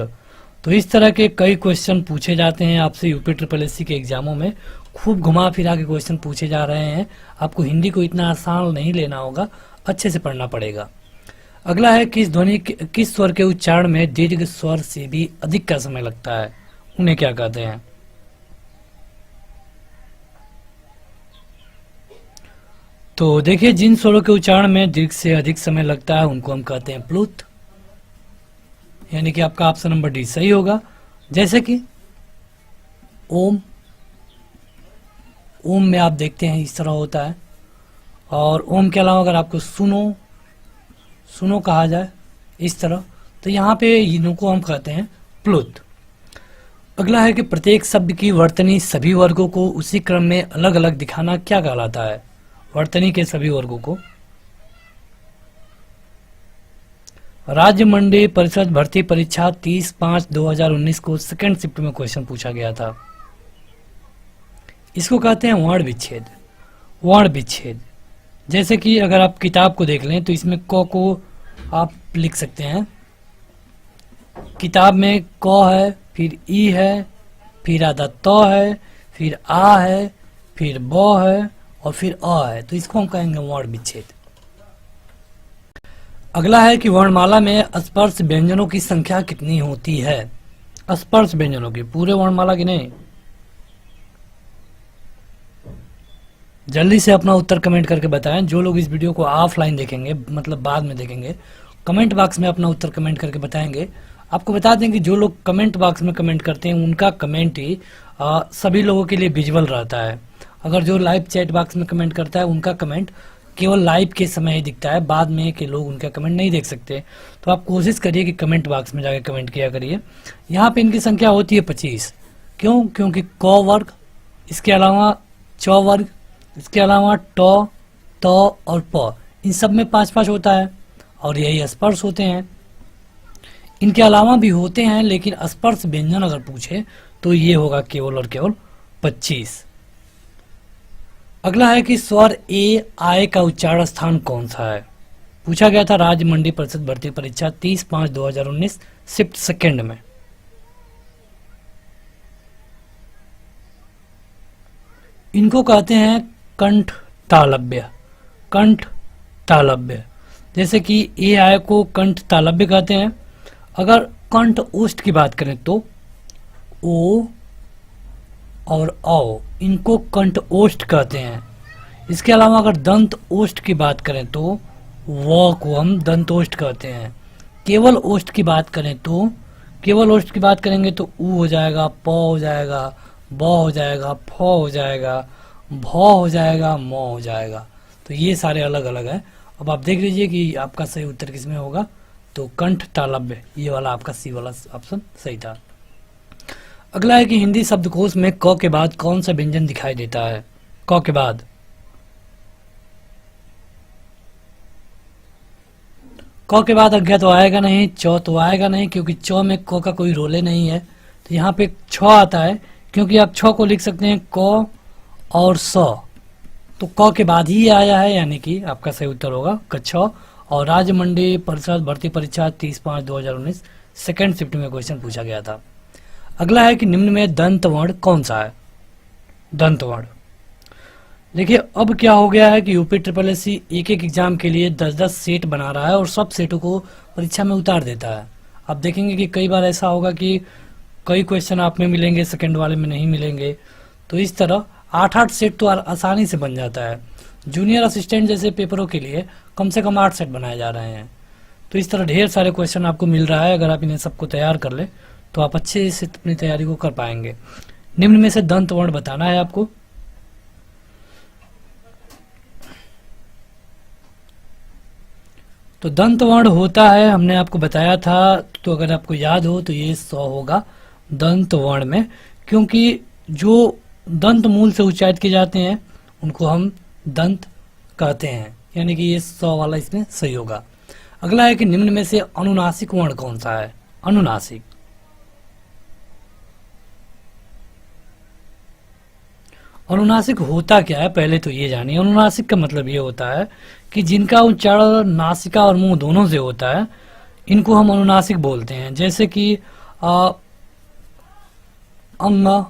तो इस तरह के कई क्वेश्चन पूछे जाते हैं आपसे यूपी ट्रिपल एससी के एग्जामों में। खूब घुमा फिरा के क्वेश्चन पूछे जा रहे हैं। आपको हिंदी को इतना आसान नहीं लेना होगा, अच्छे से पढ़ना पड़ेगा। अगला है किस स्वर के उच्चारण में दीर्घ स्वर से भी अधिक का समय लगता है, उन्हें क्या कहते हैं? तो देखिए, जिन स्वरों के उच्चारण में दीर्घ से अधिक समय लगता है उनको हम कहते हैं प्लुत, यानी कि आपका ऑप्शन नंबर डी सही होगा। जैसे कि ओम, ओम में आप देखते हैं इस तरह होता है। और ओम के अलावा अगर आपको सुनो, सुनो कहा जाए इस तरह, तो यहाँ पे इनको हम कहते हैं प्लुत। अगला है कि प्रत्येक शब्द की वर्तनी सभी वर्गों को उसी क्रम में अलग अलग दिखाना क्या कहलाता है? वर्तनी के सभी वर्गों को। राज्य मंडी परिषद भर्ती परीक्षा 30/5/2019 को सेकंड शिफ्ट में क्वेश्चन पूछा गया था। इसको कहते हैं वर्ण विच्छेद। वर्ण विच्छेद, जैसे कि अगर आप किताब को देख लें तो इसमें क को आप लिख सकते हैं। किताब में क है, फिर ई है, फिर आधा त है, फिर आ है, फिर ब है और फिर अ है। तो इसको हम कहेंगे वर्ण विच्छेद। अगला है कि वर्णमाला में स्पर्श व्यंजनों की संख्या कितनी होती है? स्पर्श व्यंजनों की, पूरे वर्णमाला की नहीं। जल्दी से अपना उत्तर कमेंट करके बताएं। जो लोग इस वीडियो को ऑफलाइन देखेंगे, मतलब बाद में देखेंगे, कमेंट बॉक्स में अपना उत्तर कमेंट करके बताएंगे। आपको बता दें कि जो लोग कमेंट बॉक्स में कमेंट करते हैं उनका कमेंट ही सभी लोगों के लिए विजुअल रहता है। अगर जो लाइव चैट बॉक्स में कमेंट करता है उनका कमेंट केवल लाइव के समय ही दिखता है, बाद में के लोग उनका कमेंट नहीं देख सकते। तो आप कोशिश करिए कि कमेंट बॉक्स में जाकर कमेंट किया करिए। यहाँ पे इनकी संख्या होती है 25। क्यों? क्योंकि क वर्ग, इसके अलावा च वर्ग, इसके अलावा ट, त और प, इन सब में 5-5 होता है और यही स्पर्श होते हैं। इनके अलावा भी होते हैं, लेकिन स्पर्श व्यंजन अगर पूछे तो ये होगा केवल और केवल 25। अगला है कि स्वर ए आय का उच्चारण स्थान कौन सा है? पूछा गया था राज्य मंडी परिषद भर्ती परीक्षा 30/5/2019 शिफ्ट सेकंड में। इनको कहते हैं कंठ तालव्य। कंठ तालव्य, जैसे कि ए आय को कंठ तालव्य कहते हैं। अगर कंठ ओष्ठ की बात करें तो ओ और औ, इनको कंठ ओष्ठ कहते हैं। इसके अलावा अगर दंत ओष्ठ की बात करें तो व को हम दंत ओष्ठ कहते हैं। केवल ओष्ठ की बात करें तो, केवल ओष्ठ की बात करेंगे तो ऊ हो जाएगा, प हो जाएगा, ब हो जाएगा, फ हो जाएगा, भ हो जाएगा, म हो जाएगा। तो ये सारे अलग अलग है। अब आप देख लीजिए कि आपका सही उत्तर किसमें होगा। तो कंठ तालव्य, ये वाला आपका सी वाला ऑप्शन सही था। अगला है कि हिंदी शब्दकोश में क के बाद कौन सा व्यंजन दिखाई देता है? क के बाद क के बाद अज्ञा तो आएगा नहीं, च तो आएगा नहीं, क्योंकि च में क का कोई रोले नहीं है। तो यहाँ पे छ आता है, क्योंकि आप छ को लिख सकते हैं क और स। तो क के बाद ही आया है, यानी कि आपका सही उत्तर होगा क। और राज्य मंडी परिषद भर्ती परीक्षा 30/5/2019 सेकंड शिफ्ट में क्वेश्चन पूछा गया था। अगला है कि निम्न में दंत वर्ण कौन सा है? दंत वर्ण, देखिए अब क्या हो गया है कि यूपी ट्रिपल एससी एक एग्जाम के लिए 10-10 सेट बना रहा है और सब सेटों को परीक्षा में उतार देता है। आप देखेंगे कि कई बार ऐसा होगा कि कई क्वेश्चन आप में मिलेंगे, सेकंड वाले में नहीं मिलेंगे। तो इस तरह 8-8 सेट तो आसानी से बन जाता है। जूनियर असिस्टेंट जैसे पेपरों के लिए कम से कम 8 सेट बनाए जा रहे हैं। तो इस तरह ढेर सारे क्वेश्चन आपको मिल रहा है। अगर आप इन्हें सबको तैयार कर ले तो आप अच्छे से अपनी तैयारी को कर पाएंगे। निम्न में से दंत वर्ण बताना है आपको। तो दंत वर्ण होता है, हमने आपको बताया था, तो अगर आपको याद हो तो ये 100 होगा दंत वर्ण में, क्योंकि जो दंत मूल से उच्चारित किए जाते हैं उनको हम दंत कहते हैं, यानी कि ये 100 वाला इसमें सही होगा। अगला है कि निम्न में से अनुनासिक वर्ण कौन सा है? अनुनासिक, अनुनासिक होता क्या है पहले तो ये जानिए। अनुनासिक का मतलब ये होता है कि जिनका उच्चारण नासिका और मुंह दोनों से होता है, इनको हम अनुनासिक बोलते हैं। जैसे कि अंग,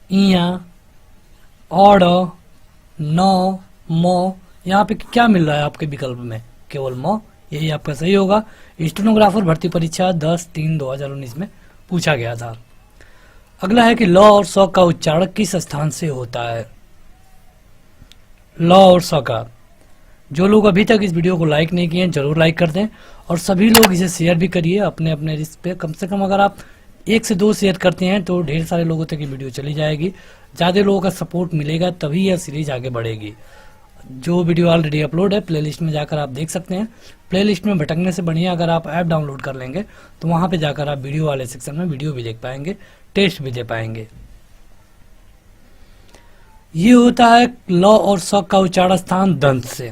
इया, औड़, नौ, मो, यहाँ पे क्या मिल रहा है आपके विकल्प में? केवल मो, यही आपका सही होगा। स्टेनोग्राफर भर्ती परीक्षा 10/3/2019 में पूछा गया था। अगला है कि ल और स का उच्चारण किस स्थान से होता है? ल और स का, जो लोग अभी तक इस वीडियो को लाइक नहीं किए हैं जरूर लाइक कर दें, और सभी लोग इसे शेयर भी करिए अपने अपने रिस्क पे। कम से कम अगर आप 1 से 2 शेयर करते हैं तो ढेर सारे लोगों तक ये वीडियो चली जाएगी। ज़्यादा लोगों का सपोर्ट मिलेगा तभी यह सीरीज आगे बढ़ेगी। जो वीडियो ऑलरेडी अपलोड है प्लेलिस्ट में जाकर आप देख सकते हैं। प्लेलिस्ट में भटकने से बढ़िया अगर आप ऐप डाउनलोड कर लेंगे तो वहाँ पे जाकर आप वीडियो वाले सेक्शन में वीडियो भी देख पाएंगे, टेस्ट भी दे पाएंगे। ये होता है ल और स का उच्चारण स्थान दंत से।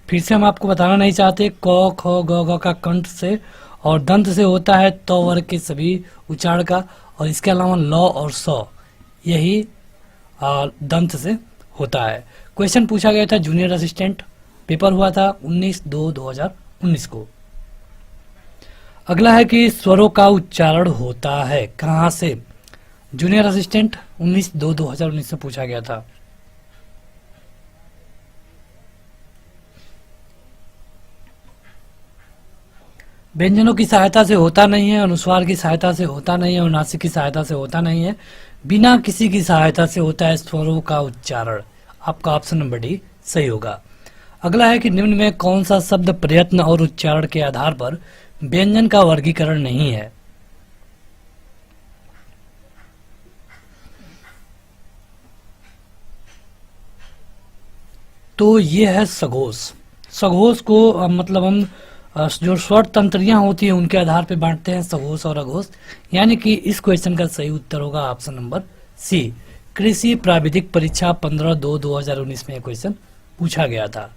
फिर से हम आपको बताना नहीं चाहते, क ख ग घ का कंठ से और दंत से होता है त वर्ग के सभी उच्चारण का, और इसके अलावा ल और स यही दंत से होता है। क्वेश्चन पूछा गया था जूनियर असिस्टेंट, पेपर हुआ था 19/2/2019 को। अगला है कि स्वरों का उच्चारण होता है कहाँ से? जूनियर असिस्टेंट 19/2/2019 से पूछा गया था। व्यंजनों की सहायता से होता नहीं है, अनुस्वार की सहायता से होता नहीं है, अनुनासिक की सहायता से होता नहीं है, बिना किसी की सहायता से होता है स्वरों का उच्चारण। आपका ऑप्शन नंबर डी सही होगा। अगला है कि निम्न में कौन सा शब्द प्रयत्न और उच्चारण के आधार पर व्यंजन का वर्गीकरण नहीं है? तो ये है सघोष। सघोष को मतलब हम जो स्वर तंत्रियां होती है उनके आधार पर बांटते हैं, सघोष और अघोष। यानी कि इस क्वेश्चन का सही उत्तर होगा ऑप्शन नंबर सी। कृषि प्राविधिक परीक्षा 15/2/2019 में क्वेश्चन पूछा गया था।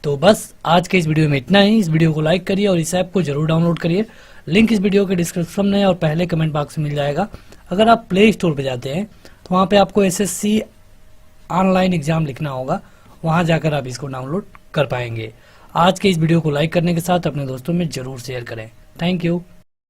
तो बस आज के इस वीडियो में इतना ही। इस वीडियो को लाइक करिए और इस ऐप को जरूर डाउनलोड करिए। लिंक इस वीडियो के डिस्क्रिप्शन में और पहले कमेंट बॉक्स में मिल जाएगा। अगर आप प्ले स्टोर पर जाते हैं तो वहाँ पे आपको SSC ऑनलाइन एग्जाम लिखना होगा, वहाँ जाकर आप इसको डाउनलोड कर पाएंगे। आज के इस वीडियो को लाइक करने के साथ अपने दोस्तों में जरूर शेयर करें। Thank you.